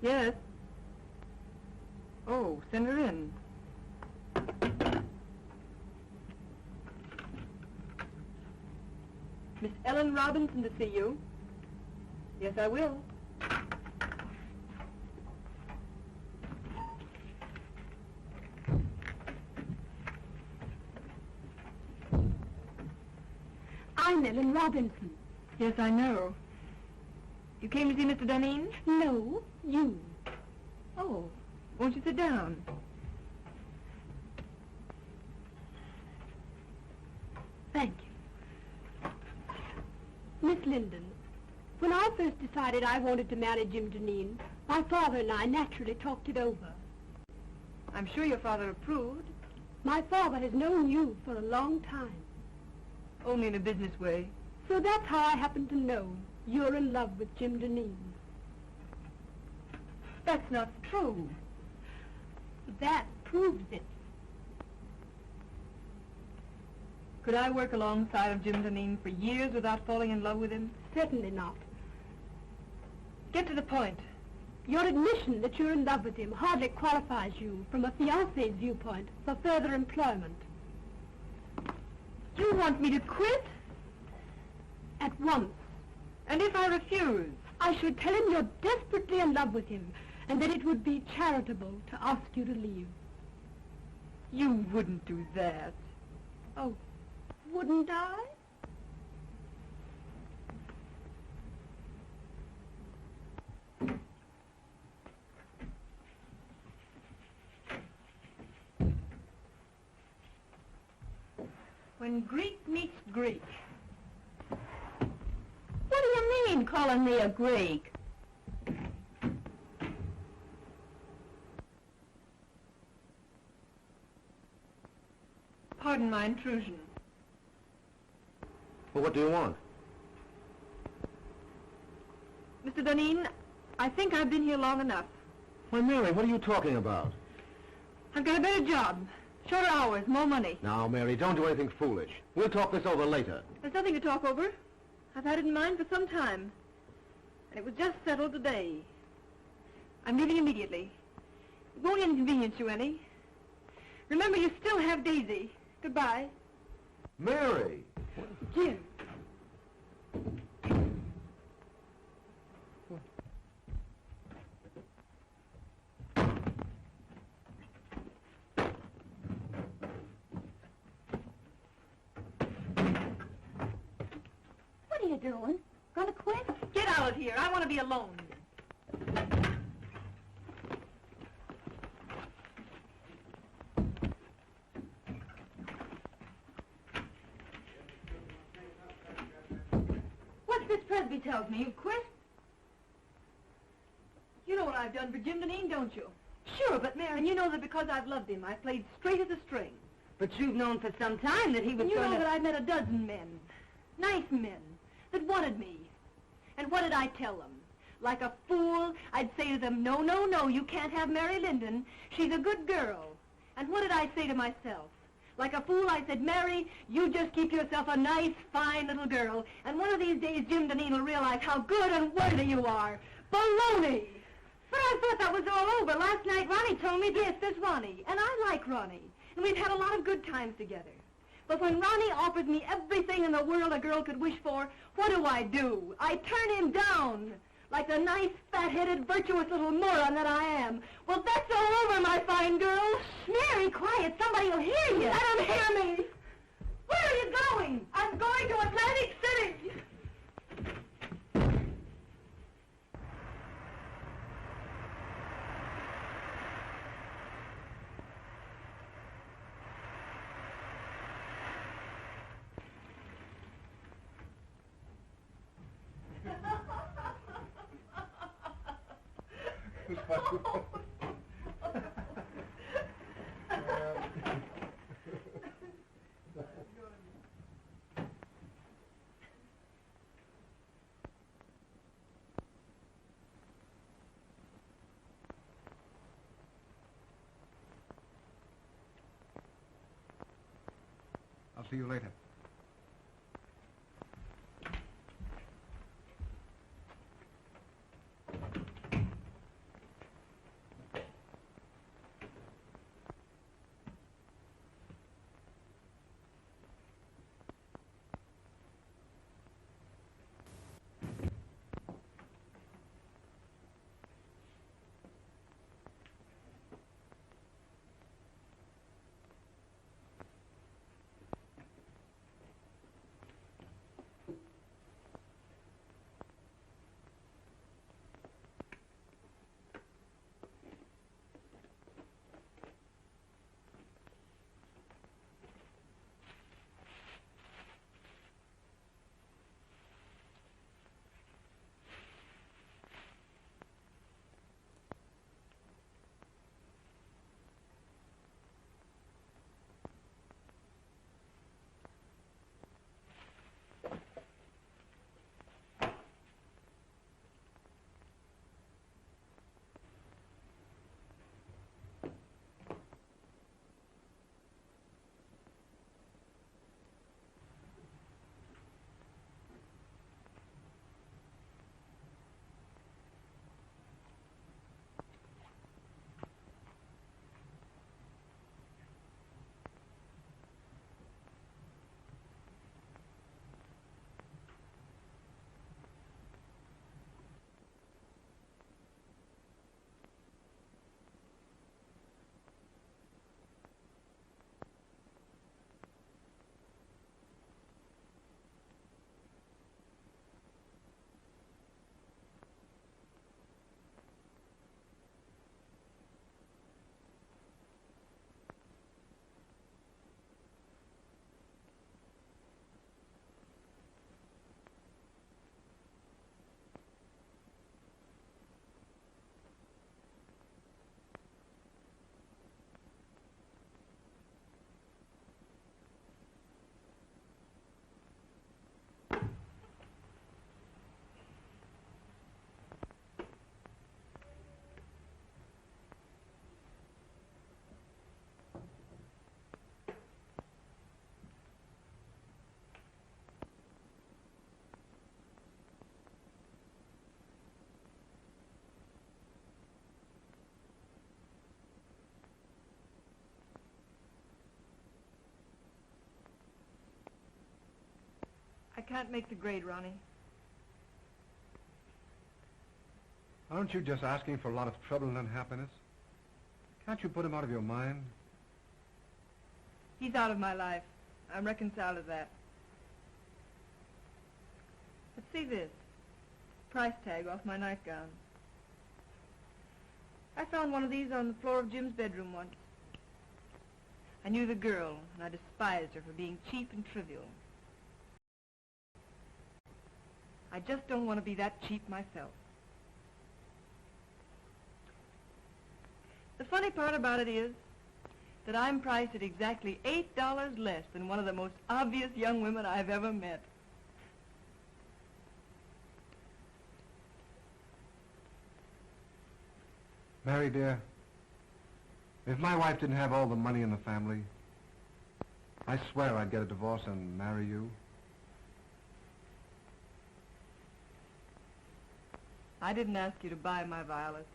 Yes. Oh, send her in. Miss Ellen Robinson to see you. Yes, I will. I'm Ellen Robinson. Yes, I know. You came to see Mr. Duneen? No, you. Oh, won't you sit down? Thank you. Miss Linden, when I first decided I wanted to marry Jim Duneen, my father and I naturally talked it over. I'm sure your father approved. My father has known you for a long time. Only in a business way. So that's how I happen to know you're in love with Jim Duneen. That's not true. That proves it. Could I work alongside of Jim Duneen for years without falling in love with him? Certainly not. Get to the point. Your admission that you're in love with him hardly qualifies you, from a fiancé's viewpoint, for further employment. You want me to quit? At once. And if I refuse? I should tell him you're desperately in love with him, and that it would be charitable to ask you to leave. You wouldn't do that. Oh, wouldn't I? When Greek meets Greek. What do you mean, calling me a Greek? Pardon my intrusion. Well, what do you want? Mr. Duneen, I think I've been here long enough. Why, Mary, what are you talking about? I've got a better job. Shorter hours, more money. Now, Mary, don't do anything foolish. We'll talk this over later. There's nothing to talk over. I've had it in mind for some time. And it was just settled today. I'm leaving immediately. It won't inconvenience you any. Remember, you still have Daisy. Goodbye. Mary! Jim. doing? Gonna quit? Get out of here. I want to be alone. What's this Presby tells me? You've quit? You know what I've done for Jim Duneen, don't you? Sure, but Mary... And you know that because I've loved him, I played straight as a string. But you've known for some time that he was You know that I've met a dozen men, nice men, that wanted me. And what did I tell them? Like a fool, I'd say to them, no, no, no, you can't have Mary Linden. She's a good girl. And what did I say to myself? Like a fool, I said, Mary, you just keep yourself a nice, fine little girl, and one of these days Jim Duneen will realize how good and worthy you are. Baloney! But I thought that was all over. Last night, Ronnie told me, yes, there's Ronnie, and I like Ronnie, and we've had a lot of good times together. But when Ronnie offers me everything in the world a girl could wish for, what do? I turn him down, like the nice, fat-headed, virtuous little moron that I am. Well, that's all over, my fine girl. Mary, quiet. Somebody will hear you. Let him hear me. Where are you going? I'm going to Atlantic City. I'll see you later. I can't make the grade, Ronnie. Aren't you just asking for a lot of trouble and unhappiness? Can't you put him out of your mind? He's out of my life. I'm reconciled to that. Let's see this. Price tag off my nightgown. I found one of these on the floor of Jim's bedroom once. I knew the girl, and I despised her for being cheap and trivial. I just don't want to be that cheap myself. The funny part about it is that I'm priced at exactly $8 less than one of the most obvious young women I've ever met. Mary, dear, if my wife didn't have all the money in the family, I swear I'd get a divorce and marry you. I didn't ask you to buy my violets.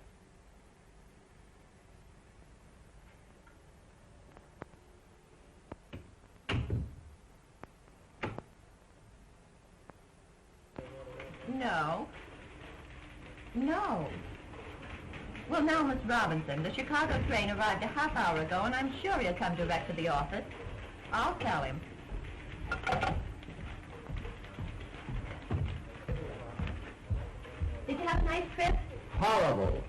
No. No. Well, now, Miss Robinson, the Chicago train arrived a half hour ago, and I'm sure he'll come direct to the office. I'll tell him. Did you have a nice trip? Horrible.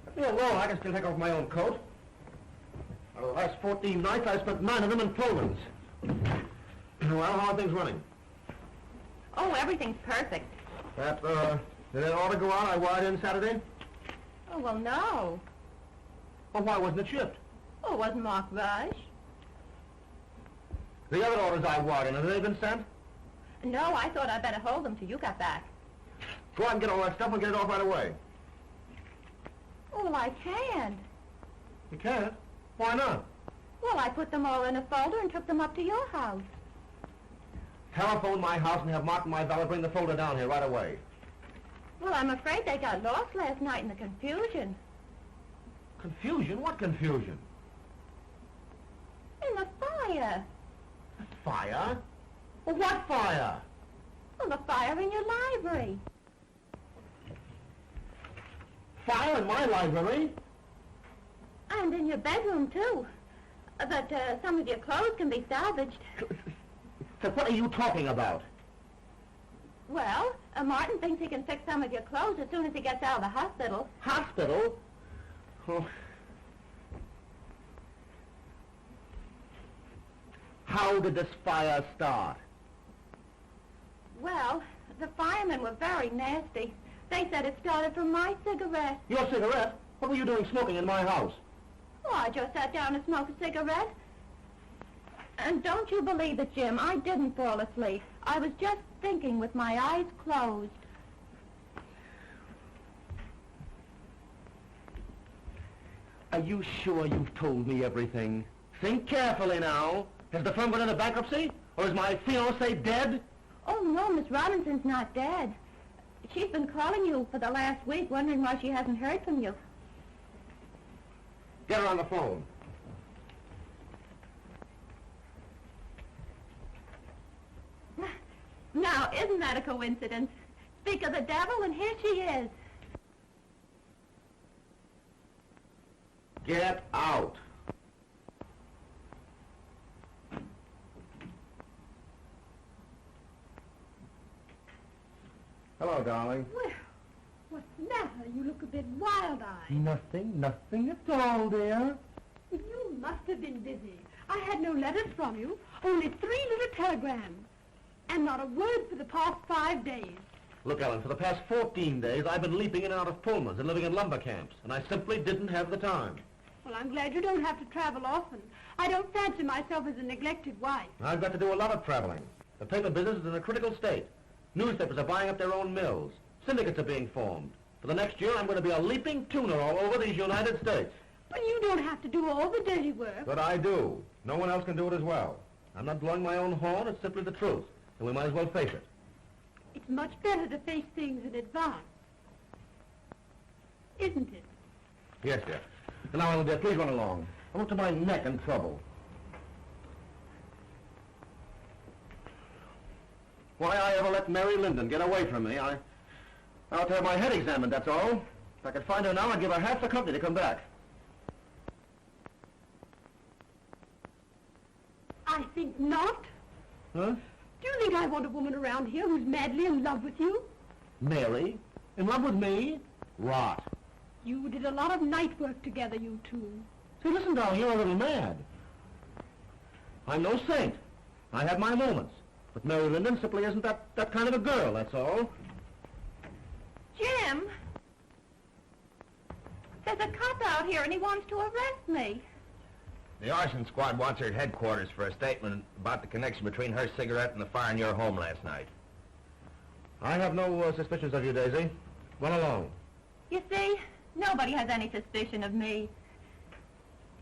Let me alone. I can still take off my own coat. Out of the last 14 nights, I spent 9 of them in Pullmans. Well, how are things running? Oh, everything's perfect. Did that order go out I wired in Saturday? Oh, well, no. Well, why wasn't it shipped? Oh, it wasn't marked rush. The other orders I wired in, have they been sent? No, I thought I'd better hold them till you got back. Go out and get all that stuff and get it off right away. Oh, well, I can't. You can't? Why not? Well, I put them all in a folder and took them up to your house. Telephone my house and have Martin, my valet, bring the folder down here right away. Well, I'm afraid they got lost last night in the confusion. Confusion? What confusion? In the fire. Fire? Well, what fire? Well, the fire in your library. Fire in my library? And in your bedroom, too. But some of your clothes can be salvaged. So what are you talking about? Well, Martin thinks he can fix some of your clothes as soon as he gets out of the hospital. Hospital? Oh. How did this fire start? Well, the firemen were very nasty. They said it started from my cigarette. Your cigarette? What were you doing smoking in my house? Oh, I just sat down to smoke a cigarette. And don't you believe it, Jim, I didn't fall asleep. I was just thinking with my eyes closed. Are you sure you've told me everything? Think carefully now. Has the firm gone into bankruptcy? Or is my fiancée dead? Oh, no, Miss Robinson's not dead. She's been calling you for the last week, wondering why she hasn't heard from you. Get her on the phone. Now, isn't that a coincidence? Speak of the devil, and here she is. Get out. Hello, darling. Well, what's the matter? You look a bit wild-eyed. Nothing at all, dear. You must have been busy. I had no letters from you, only 3 little telegrams. And not a word for the past 5 days. Look, Ellen, for the past 14 days, I've been leaping in and out of Pullmans and living in lumber camps, and I simply didn't have the time. Well, I'm glad you don't have to travel often. I don't fancy myself as a neglected wife. I've got to do a lot of traveling. The paper business is in a critical state. Newspapers are buying up their own mills. Syndicates are being formed. For the next year, I'm going to be a leaping tuner all over these United States. But you don't have to do all the dirty work. But I do. No one else can do it as well. I'm not blowing my own horn. It's simply the truth. And we might as well face it. It's much better to face things in advance. Isn't it? Yes, dear. And now, Ellen, dear, please run along. I'm up to my neck in trouble. Why I ever let Mary Linden get away from me, I'll have to have my head examined, that's all. If I could find her now, I'd give her half the company to come back. I think not. Huh? Do you think I want a woman around here who's madly in love with you? Mary? In love with me? Rot. You did a lot of night work together, you two. See, listen, darling, you're a little mad. I'm no saint. I have my moments. But Mary Linden simply isn't that kind of a girl, that's all. Jim! There's a cop out here and he wants to arrest me. The arson squad wants her at headquarters for a statement about the connection between her cigarette and the fire in your home last night. I have no suspicions of you, Daisy. Run along. You see, nobody has any suspicion of me.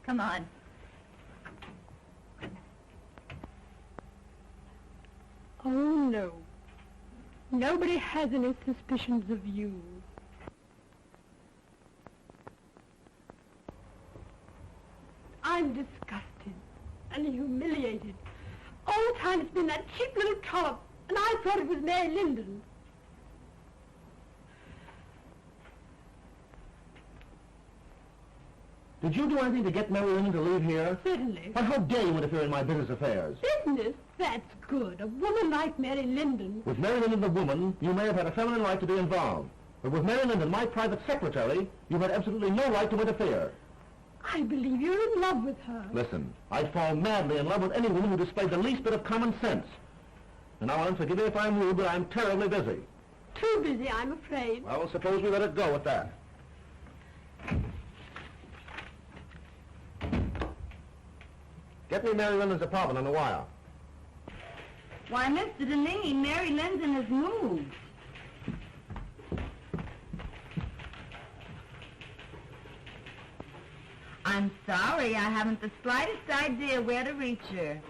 Come on. Oh, no. Nobody has any suspicions of you. I'm disgusted and humiliated. All the time it's been that cheap little trollop, and I thought it was Mary Linden. Did you do anything to get Mary Linden to leave here? Certainly. But how dare you interfere in my business affairs? Business? That's good. A woman like Mary Linden. With Mary Linden, the woman, you may have had a feminine right to be involved. But with Mary Linden, my private secretary, you had absolutely no right to interfere. I believe you're in love with her. Listen, I'd fall madly in love with any woman who displayed the least bit of common sense. And now, Ellen, forgive me if I'm rude, but I'm terribly busy. Too busy, I'm afraid. Well, suppose we let it go at that. Get me Mary Linden's apartment on the wire. Why, Mr. Duneen, Mary Linden has moved. I'm sorry, I haven't the slightest idea where to reach her.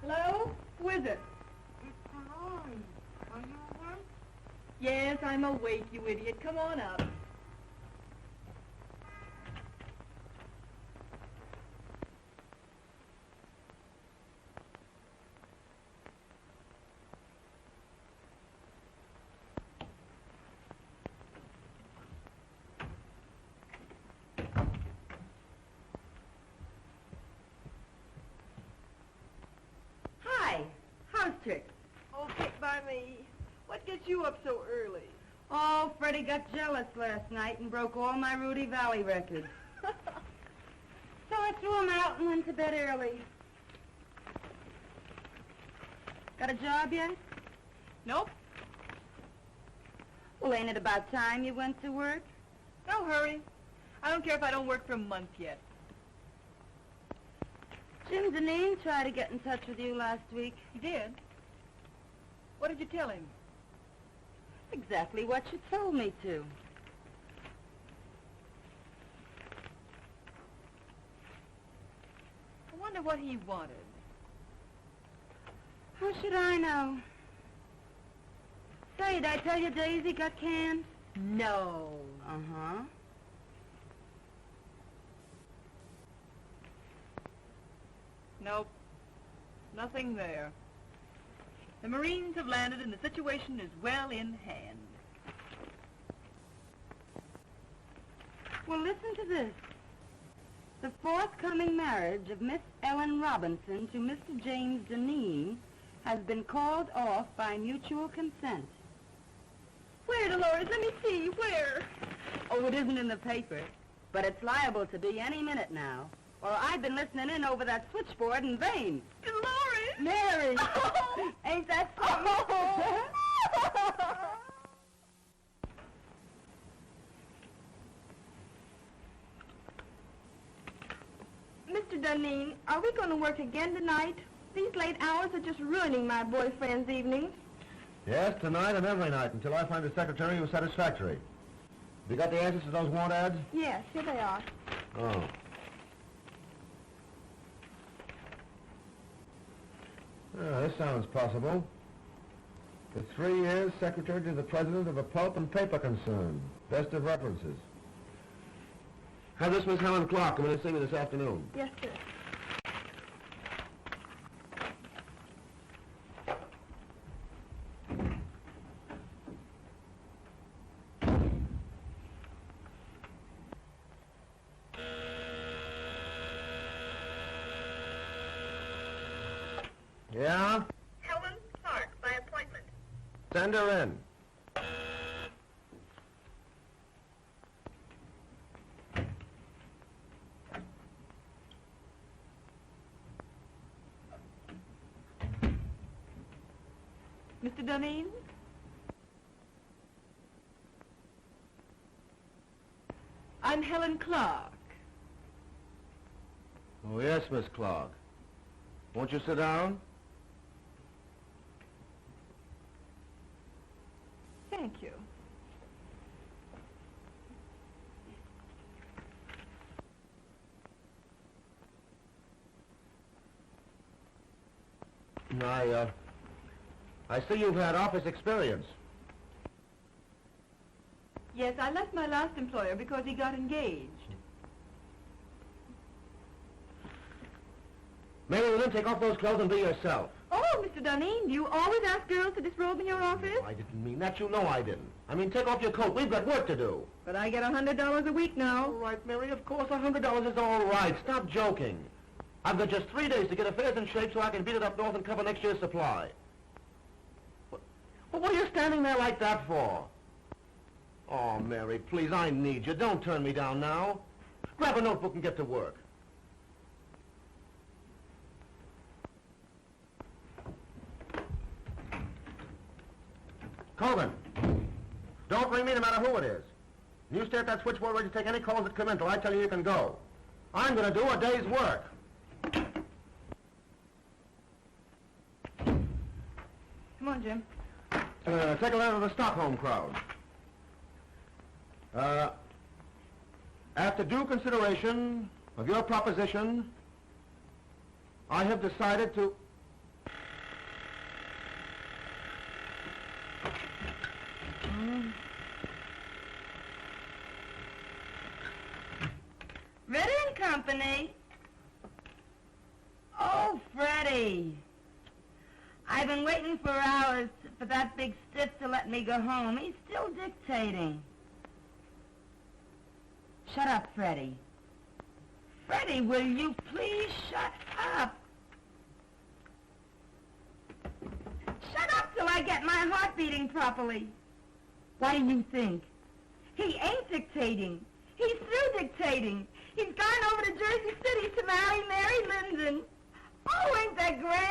Hello? Who is it? Yes, I'm awake, you idiot. Come on up. Hi, how's tricks? Oh, kick by me. What gets you up so early? Oh, Freddie got jealous last night and broke all my Rudy Valley records. So I threw him out and went to bed early. Got a job yet? Nope. Well, ain't it about time you went to work? No hurry. I don't care if I don't work for a month yet. Jim Duneen tried to get in touch with you last week. He did? What did you tell him? Exactly what you told me to. I wonder what he wanted. How should I know? Say, did I tell you Daisy got canned? No. Uh-huh. Nope. Nothing there. The Marines have landed and the situation is well in hand. Well, listen to this. The forthcoming marriage of Miss Ellen Robinson to Mr. James Duneen has been called off by mutual consent. Where, Dolores? Let me see. Where? Oh, it isn't in the paper, but it's liable to be any minute now. Or I've been listening in over that switchboard in vain. Dolores! Mary! Oh. Ain't that something? Mr. Duneen, are we going to work again tonight? These late hours are just ruining my boyfriend's evenings. Yes, tonight and every night, until I find a secretary who's satisfactory. Have you got the answers to those want ads? Yes, here they are. Oh. This sounds possible. For 3 years, secretary to the president of a pulp and paper concern. Best of references. Have this Miss Helen Clark come in and see me this afternoon. Yes, sir. Yeah? Helen Clark, by appointment. Send her in. Mr. Duneen? I'm Helen Clark. Oh, yes, Miss Clark. Won't you sit down? Thank you. I see you've had office experience. Yes, I left my last employer because he got engaged. Mary Linden, take off those clothes and be yourself. Oh, Mr. Duneen, do you always ask girls to disrobe in your office? I didn't mean that. You know I didn't. I mean, take off your coat. We've got work to do. But I get $100 a week now. All right, Mary, of course, $100 is all right. Stop joking. I've got just 3 days to get affairs in shape so I can beat it up north and cover next year's supply. Well, what are you standing there like that for? Oh, Mary, please, I need you. Don't turn me down now. Grab a notebook and get to work. Colvin, don't ring me no matter who it is. You stay at that switchboard ready to take any calls that come in till I tell you you can go. I'm going to do a day's work. Come on, Jim. Take a letter to the Stockholm crowd. After due consideration of your proposition, I have decided to... Ready and Company. Oh, Freddie. I've been waiting for hours for that big stiff to let me go home. He's still dictating. Shut up, Freddie. Freddie, will you please shut up? Shut up till I get my heart beating properly. What do you think? He ain't dictating. He's through dictating. He's gone over to Jersey City to marry Mary Linden. Oh, ain't that great?